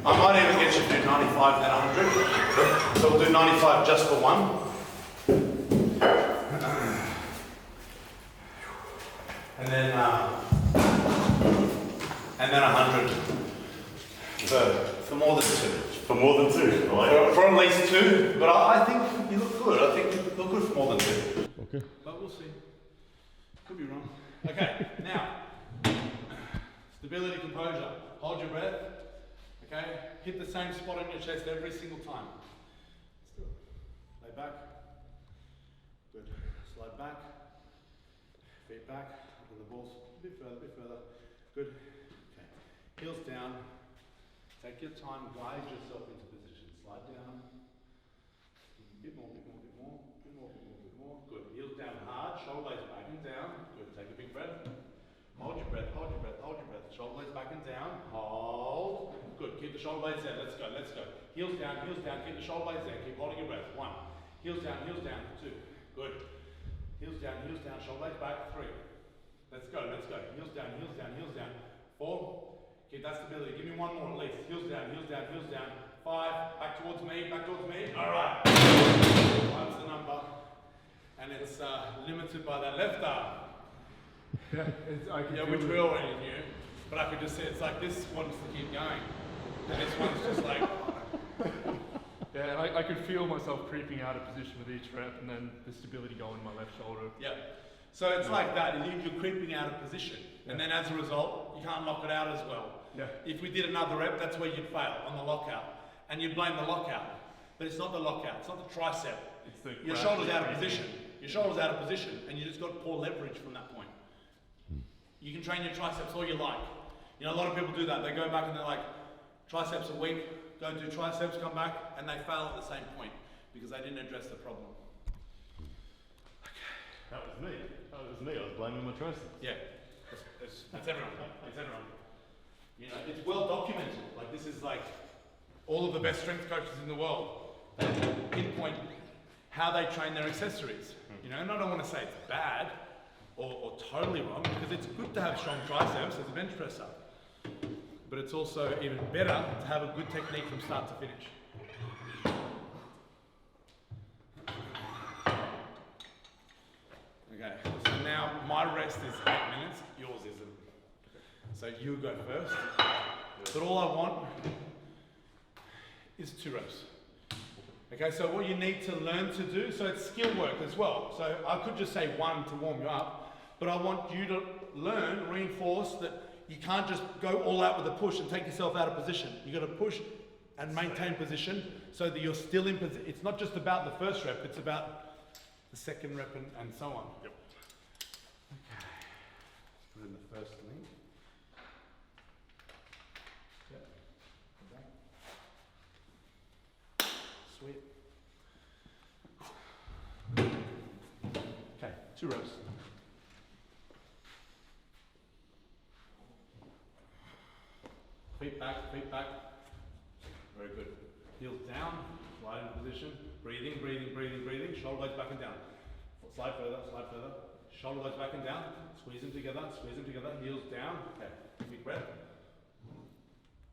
I might even get you to do 95 and 100. So we'll do 95 just for one. And then 100 for more than 2. For more than 2? I like it. For at least 2, but I think you look good. I think you look good for more than 2. Okay. But we'll see. Could be wrong. Okay, now, stability, composure. Hold your breath. Okay, hit the same spot on your chest every single time. Still. Lay back. Good. Slide back. Feet back. Up on the balls. A bit further. Good. Okay. Heels down. Take your time, guide yourself into position. Slide down. A bit more, bit more, bit more, bit more, bit more, bit more. Good. Heels down hard, shoulder blades back and down. Good. Take a big breath. Hold your breath, hold your breath, hold your breath. Shoulder blades back and down. Hold. Good. Keep the shoulder blades there. Let's go, let's go. Heels down, keep the shoulder blades there. Keep holding your breath. 1. Heels down, 2. Good. Heels down, shoulder blades back. 3. Let's go, let's go. Heels down, 4. Keep that stability. Give me one more at least. Heels down. 5. Back towards me. All right. 5's the number. And it's limited by that left arm. Which we already knew. But I could just see it's like this wants to keep going. And this one's just like... Yeah, I could feel myself creeping out of position with each rep, and then the stability going in my left shoulder. Yeah. So it's like that. You're creeping out of position. And then as a result, you can't lock it out as well. Yeah. If we did another rep, that's where you'd fail, on the lockout. And you'd blame the lockout. But it's not the lockout, it's not the tricep. It's the your shoulder's out of position. Your shoulder's out of position, and you just got poor leverage from that point. You can train your triceps all you like. You know, a lot of people do that. They go back and they're like, triceps are weak, go do triceps, come back, and they fail at the same point because they didn't address the problem. That was me. I was blaming my triceps. Yeah, it's everyone. It's everyone. You know, it's well documented. Like this is like all of the best strength coaches in the world. They pinpoint how they train their accessories. You know, and I don't want to say it's bad or totally wrong because it's good to have strong triceps as a bench presser. But it's also even better to have a good technique from start to finish. Okay, so now my rest is 8 minutes, yours isn't. So you go first. But all I want is 2 reps. Okay, so what you need to learn to do, so it's skill work as well. So I could just say 1 to warm you up, but I want you to learn, reinforce that you can't just go all out with a push and take yourself out of position. You got to push and maintain position so that you're still in position. It's not just about the first rep, it's about the second rep and so on. Yep. Okay. Put in the first link. Yep. Sweet. Okay, 2 reps. Feet back, feet back. Very good. Heels down, slide into position. Breathing, breathing, breathing, breathing. Shoulder blades back and down. Slide further, slide further. Shoulder blades back and down. Squeeze them together, squeeze them together. Heels down. Okay, big breath.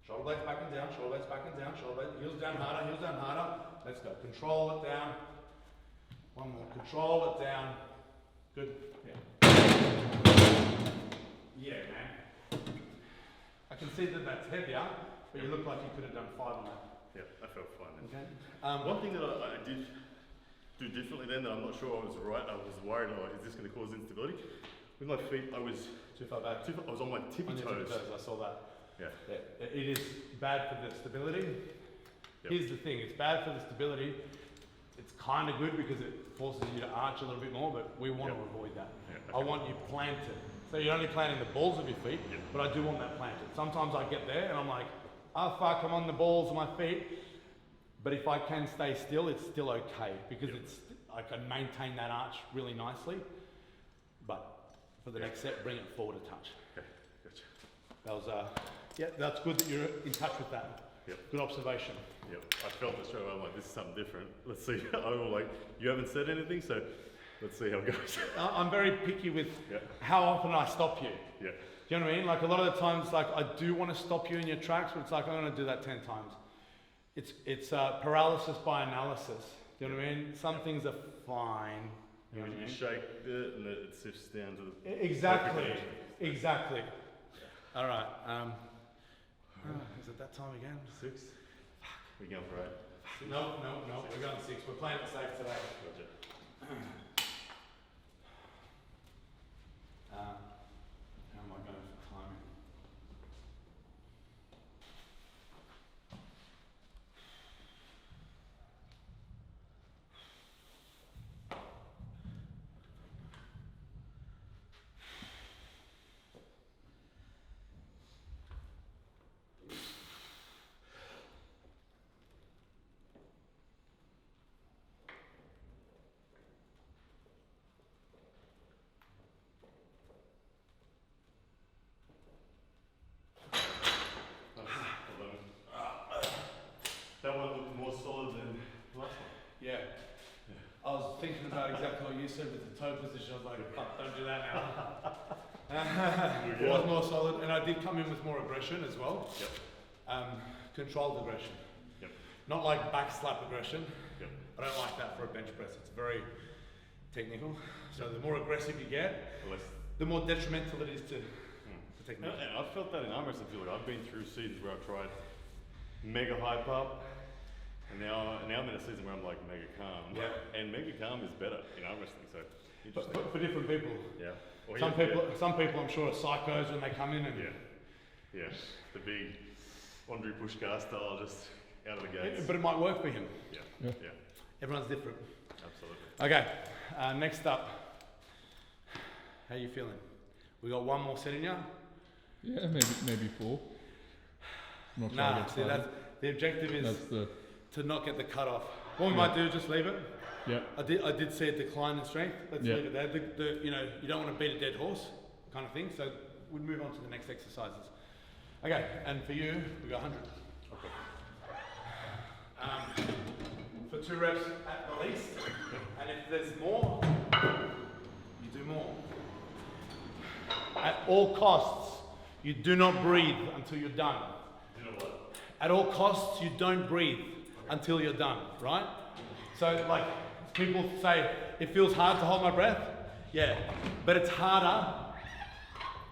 Shoulder blades back and down, shoulder blades back and down, shoulder blades. Heels down harder, heels down harder. Let's go. Control it down. One more. Control it down. Good. Yeah. Yeah, man. I can see that that's heavier, but you look like you could have done 5 on that. Yeah, I felt fine then. Okay. One thing that I did do differently then that I'm not sure I was right, I was worried, is this going to cause instability? With my feet, I was Too far back. I was on my tippy On your toes. tippy toes, I saw that. Yeah. Yeah. It is bad for the stability. Yep. Here's the thing, it's bad for the stability. It's kind of good because it forces you to arch a little bit more, but we want to avoid that. Yeah, I okay. want you planted. So you're only planting the balls of your feet, Yep. but I do want that planted. Sometimes I get there and I'm like, oh fuck, I'm on the balls of my feet. But if I can stay still, it's still okay because I can maintain that arch really nicely. But for the next set, bring it forward a touch. Okay, gotcha. That was, yeah, that's good that you're in touch with that. Yep. Good observation. Yep. I felt it straight away. I'm like, this is something different. Let's see. I'm like, you haven't said anything, so let's see how it goes. I'm very picky with Yeah. how often I stop you. Yeah. Do you know what I mean? Like a lot of the times, like I do want to stop you in your tracks, but it's like I'm going to do that 10 times. It's paralysis by analysis. Do you know what I mean? Some things are fine. You know You what I mean? shake it and it sifts down to the... Exactly. Exactly. All right. Is it that time again? 6. We're going for 8. No. We're going 6. We're playing it safe today. Gotcha. How am I going for timing? Yeah. I was thinking about exactly what you said with the toe position. I was like, fuck, don't do that now. It was more solid, and I did come in with more aggression as well. Yep. Controlled aggression. Yep. Not like back slap aggression. Yep. I don't like that for a bench press. It's very technical. So the more aggressive you get, the more detrimental it is to the technique. And I've felt that in arm wrestling. I feel like I've been through seasons where I've tried mega hype up, and now I'm in a season where I'm like mega calm. Yeah. And mega calm is better in arm wrestling. So interesting. But for different people. Yeah. Or Some people I'm sure are psychos when they come in and yeah, the big Andre Pushkar style, just out of the gates. But it might work for him. Yeah. Everyone's different. Absolutely. Okay, next up. How you feeling? We got one more set in ya? Yeah, maybe 4. I'm not Nah, trying to see, get that's the objective is That's the to not get the cut off. What we might do is just leave it. yeah. I did see a decline in strength. Let's Yeah. leave it there. You know, you don't want to beat a dead horse, kind of thing. So we'll move on to the next exercises. Okay, and for you, we got 100. Okay. For 2 reps at the least, and if there's more, you do more. At all costs, you do not breathe until you're done. You know what? At all costs, you don't breathe until you're done, right? So like people say, it feels hard to hold my breath. Yeah, but it's harder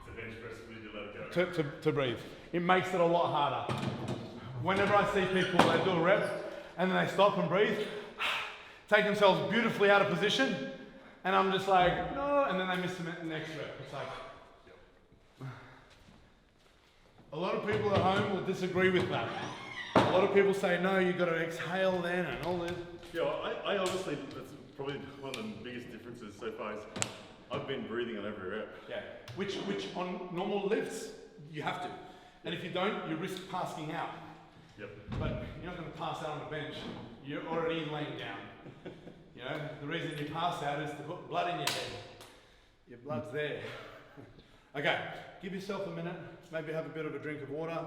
It's a bench press when you let it go. to breathe. It makes it a lot harder. Whenever I see people, they do a rep and then they stop and breathe, take themselves beautifully out of position, and I'm just like, no, and then they miss the next rep. It's like, a lot of people at home will disagree with that. A lot of people say, no, you've got to exhale then and all this. Yeah, I honestly, that's probably one of the biggest differences so far is I've been breathing on every rep. Yeah, which on normal lifts, you have to. And if you don't, you risk passing out. Yep. But you're not going to pass out on the bench. You're already laying down. You know, the reason you pass out is to put blood in your head. Your blood's there. Okay, give yourself a minute. Maybe have a bit of a drink of water.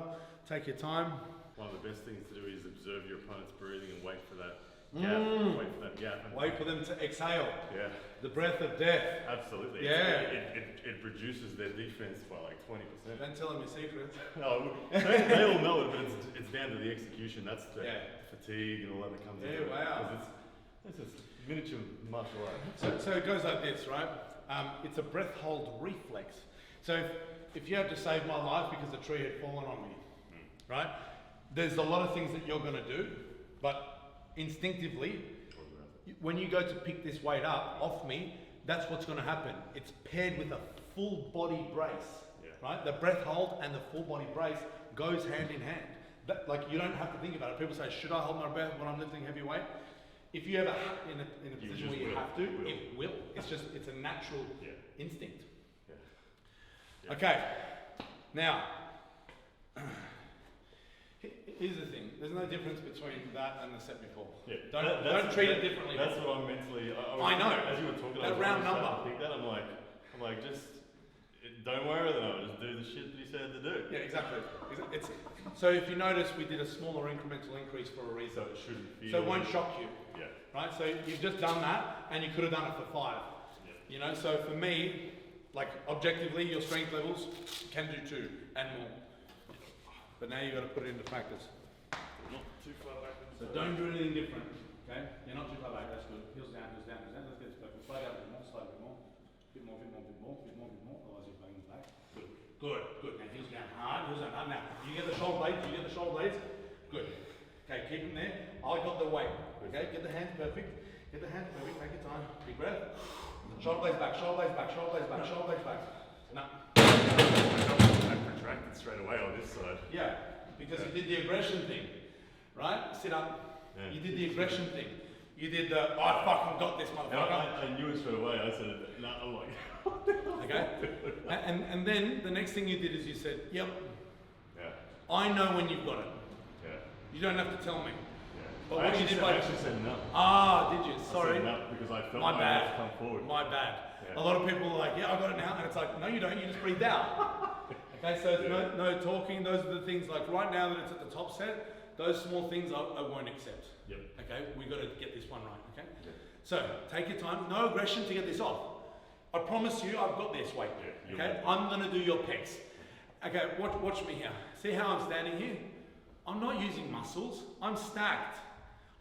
Take your time. One of the best things to do is observe your opponent's breathing and wait for that gap. Wait for that gap. And Wait for them to exhale. yeah, The breath of death. absolutely. Yeah. It reduces their defense by like 20%. Don't tell them your secrets. No, they all know it, but it's down to the execution. That's the Yeah. fatigue and all that comes Yeah, into it. wow. 'Cause it's just miniature martial art. So it goes like this, right? It's a breath hold reflex. So if you had to save my life because a tree had fallen on me, right? There's a lot of things that you're going to do, but instinctively, when you go to pick this weight up off me, that's what's going to happen. It's paired with a full body brace, right? The breath hold and the full body brace goes hand in hand. Like you don't have to think about it. People say, should I hold my breath when I'm lifting heavy weight? If you ever in a position where you have to, it will. It's a natural instinct. Yeah. Okay, now, here's the thing. There's no difference between that and the set before. Yeah. Don't treat it differently. That's what I'm mentally. I know. As you were talking, That I was round starting number. to think that I'm like, just don't worry about it. Just do the shit that he said to do. Yeah, exactly. So if you notice, we did a smaller incremental increase for a reason. So it shouldn't feel. So it won't shock you, Yeah. right? So you've just done that, and you could have done it for 5. Yeah. You know, so for me, like objectively, your strength levels can do 2 and more. But now you've got to put it into practice. Not too far back. So don't do anything different, okay? You're not too far back, that's good. Heels down, heels down, heels down. Let's get this perfect. Slide out a bit more, slide a bit more. Bit more, bit more, bit more, bit more, bit more. Otherwise you're banging back. Good, good, good. Now heels down hard, heels down hard. Now, you get the shoulder blades, you get the shoulder blades. Good. Okay, keep them there. I got the weight. Okay, get the hands perfect. Get the hands perfect, take your time. Big breath. Shoulder blades back, shoulder blades back, shoulder blades back, shoulder blades back. No. I protracted straight away on this side. Yeah, because you did the aggression thing, right? Sit up. Yeah. You did the aggression thing. You did the, oh, I fucking got this, And motherfucker. I knew it straight away. I said, no, I'm like, Okay? And then the next thing you did is you said, yep, yeah, I know when you've got it. yeah, You don't have to tell me. yeah. But I what you actually did said, by- I actually said no. Ah, did you? I Sorry. said no because I felt My my bad. breath come forward. My bad. Yeah. A lot of people are like, yeah, I got it now. And it's like, no, you don't. You just breathe out. Okay, so it's no talking. Those are the things like right now that it's at the top set, Those small things I won't accept. Yep. Okay, we got to get this one right. Okay. Yeah. So take your time. No aggression to get this off. I promise you, I've got this weight. Yeah, Okay, I'm gonna do your pecs. Okay, watch me here. See how I'm standing here? I'm not using muscles. I'm stacked.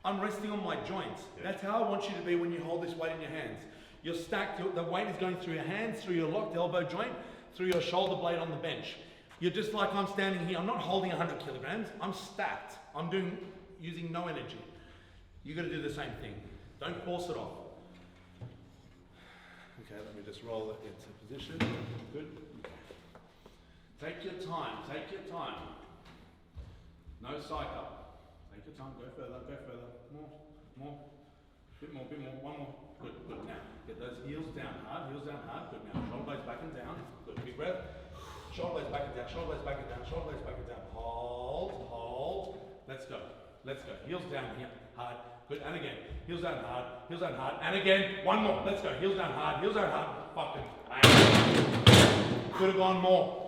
I'm resting on my joints. Yeah. That's how I want you to be when you hold this weight in your hands. You're stacked. The weight is going through your hands, through your locked elbow joint, through your shoulder blade on the bench. You're just like I'm standing here. I'm not holding 100 kilograms. I'm stacked. I'm using no energy. You got to do the same thing. Don't force it off. Okay, let me just roll it into position. Good. Take your time. Take your time. No psych up. Take your time. Go further. Go further. More. Bit more. One more. Good. Now, get those heels down hard. Heels down hard. Good. Now, shoulder blades back and down. Good. Big breath. Shoulder blades back and down. Shoulder blades back and down. Shoulder blades back and down. Hold. Let's go. Heels down here. Hard. Good. And again. Heels down hard. And again. One more. Let's go. Heels down hard. Fucking. Could have gone more.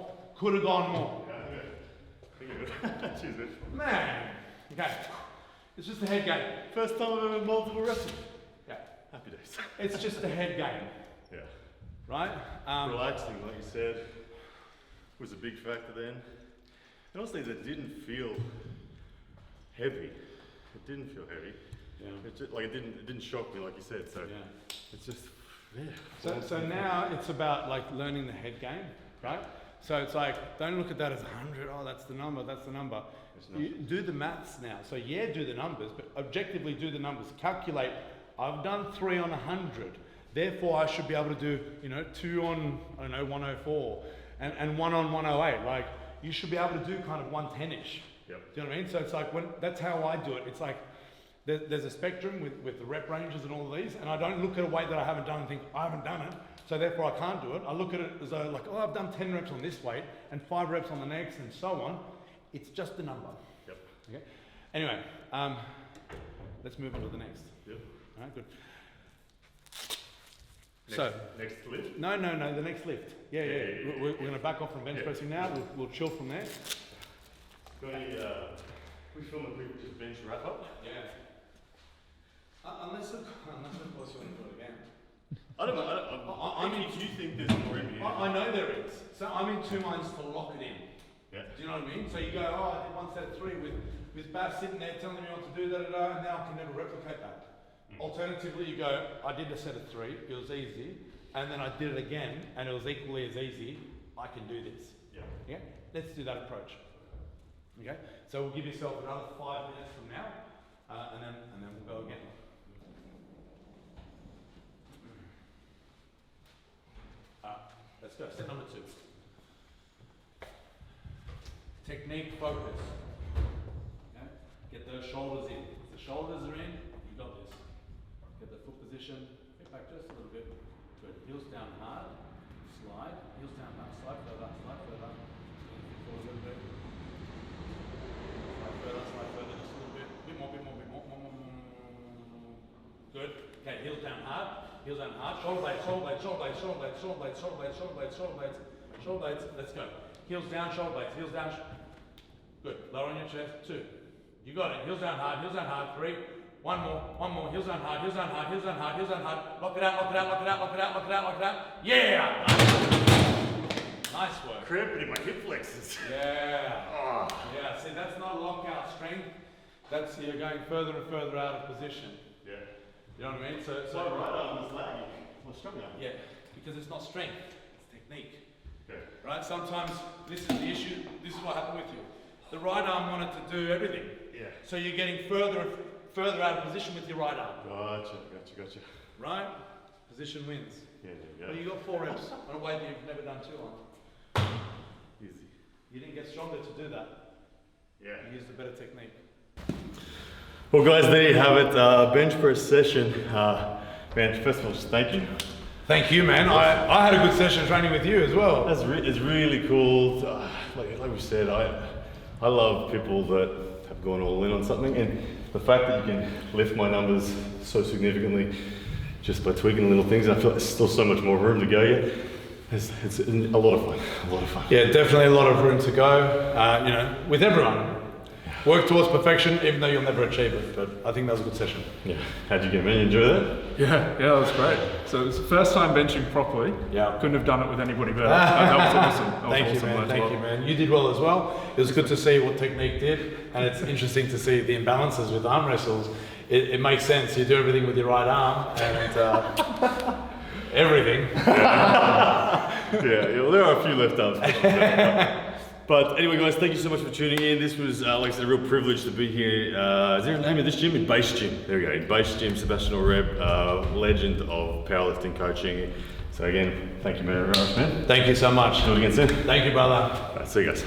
Cheers, man. Man. Okay. It's just a head game. First time I've ever multiple wrestling. Yeah. Happy days. It's just a head game. Yeah. Right? Relaxing, like you said, was a big factor then. And also, it didn't feel heavy. It didn't feel heavy. Yeah. It didn't shock me, like you said. So Yeah. it's just, yeah. So now it's about like learning the head game, right? So it's like, don't look at that as 100, oh, that's the number. You do the maths now. So yeah, do the numbers, but objectively do the numbers. Calculate, I've done 3 on 100. Therefore, I should be able to do, 2 on, 104 and 1 on 108. Like, you should be able to do kind of 110-ish. Yep. Do you know what I mean? So it's like, that's how I do it. It's like, there's a spectrum with the rep ranges and all of these, and I don't look at a weight that I haven't done and think, I haven't done it, so therefore I can't do it. I look at it as though like, oh, I've done 10 reps on this weight and 5 reps on the next and so on. It's just a number. Yep. Okay. Anyway, let's move on to the next. Yep. All right, good. Next lift? No, the next lift. Yeah. We're going to back off from bench pressing now. We'll chill from there. Got any, we film a quick just bench wrap up? Yeah. Unless of course you want to do it again. I don't know. I mean, if you think there's more in here. I know there is. So I'm in 2 minds to lock it in. Yeah. Do you know what I mean? So you go, oh, I did 1 set of 3 with Bass sitting there telling me what to do, and now I can never replicate that. Alternatively, you go, I did a set of 3, it was easy, and then I did it again, and it was equally as easy. I can do this. Yeah. Okay? Let's do that approach. Okay? So we'll give yourself another 5 minutes from now, and then we'll go again. Let's go. Step number 2. Technique focus. Okay? Get those shoulders in. If the shoulders are in, you got this. Get the foot position. Get back just a little bit. Good. Heels down hard. Slide. Heels down hard. Slide further. Slide further. Forward a little bit. Slide further. Slide further. Just a little bit. Bit more. Good. Okay. Heels down hard. Heels down hard. Shoulder blades. Let's go. Heels down, shoulder blades. Heels down. Good. Lower on your chest. 2. You got it. Heels down hard. 3. One more. Heels down hard. Lock it out. Yeah. Nice work. Cramping in my hip flexors. Yeah. Oh. Yeah. See, that's not lockout strength. That's you're going further and further out of position. Yeah. You know what I mean? So my right arm is lagging. My strong arm. yeah, because it's not strength, it's technique. Okay. Right? Sometimes this is the issue. This is what happened with you. The right arm wanted to do everything. Yeah. So you're getting further and further out of position with your right arm. Gotcha. Right? Position wins. Yeah. Well, you got 4 reps on a weight that you've never done 2 on. Easy. You didn't get stronger to do that. Yeah. You used a better technique. Well, guys, there you have it. Bench press session. Man, first of all, just thank you. Thank you, man. I had a good session training with you as well. It's really cool. Like we said, I love people that have gone all in on something, and the fact that you can lift my numbers so significantly just by tweaking little things, and I feel like there's still so much more room to go yet. It's a lot of fun. Yeah, definitely a lot of room to go. With everyone. Work towards perfection, even though you'll never achieve it. But I think that was a good session. Yeah. How'd you get, man? You enjoy that? Yeah, that was great. So it was the first time benching properly. Yeah. Couldn't have done it with anybody better. That was awesome. That was Thank you, awesome man. as Thank well. you, man. You did well as well. It was good to see what technique did, and it's interesting to see the imbalances with arm wrestles. It makes sense. You do everything with your right arm, and everything. Yeah, well, there are a few left arms. But anyway, guys, thank you so much for tuning in. This was, like I said, a real privilege to be here. Is there a name of this gym? In Base Gym. There we go. In Base Gym, Sebastian Oreb, legend of powerlifting coaching. So again, thank you very much, man. Thank you so much. Do it again soon. Thank you, brother. All right, see you guys.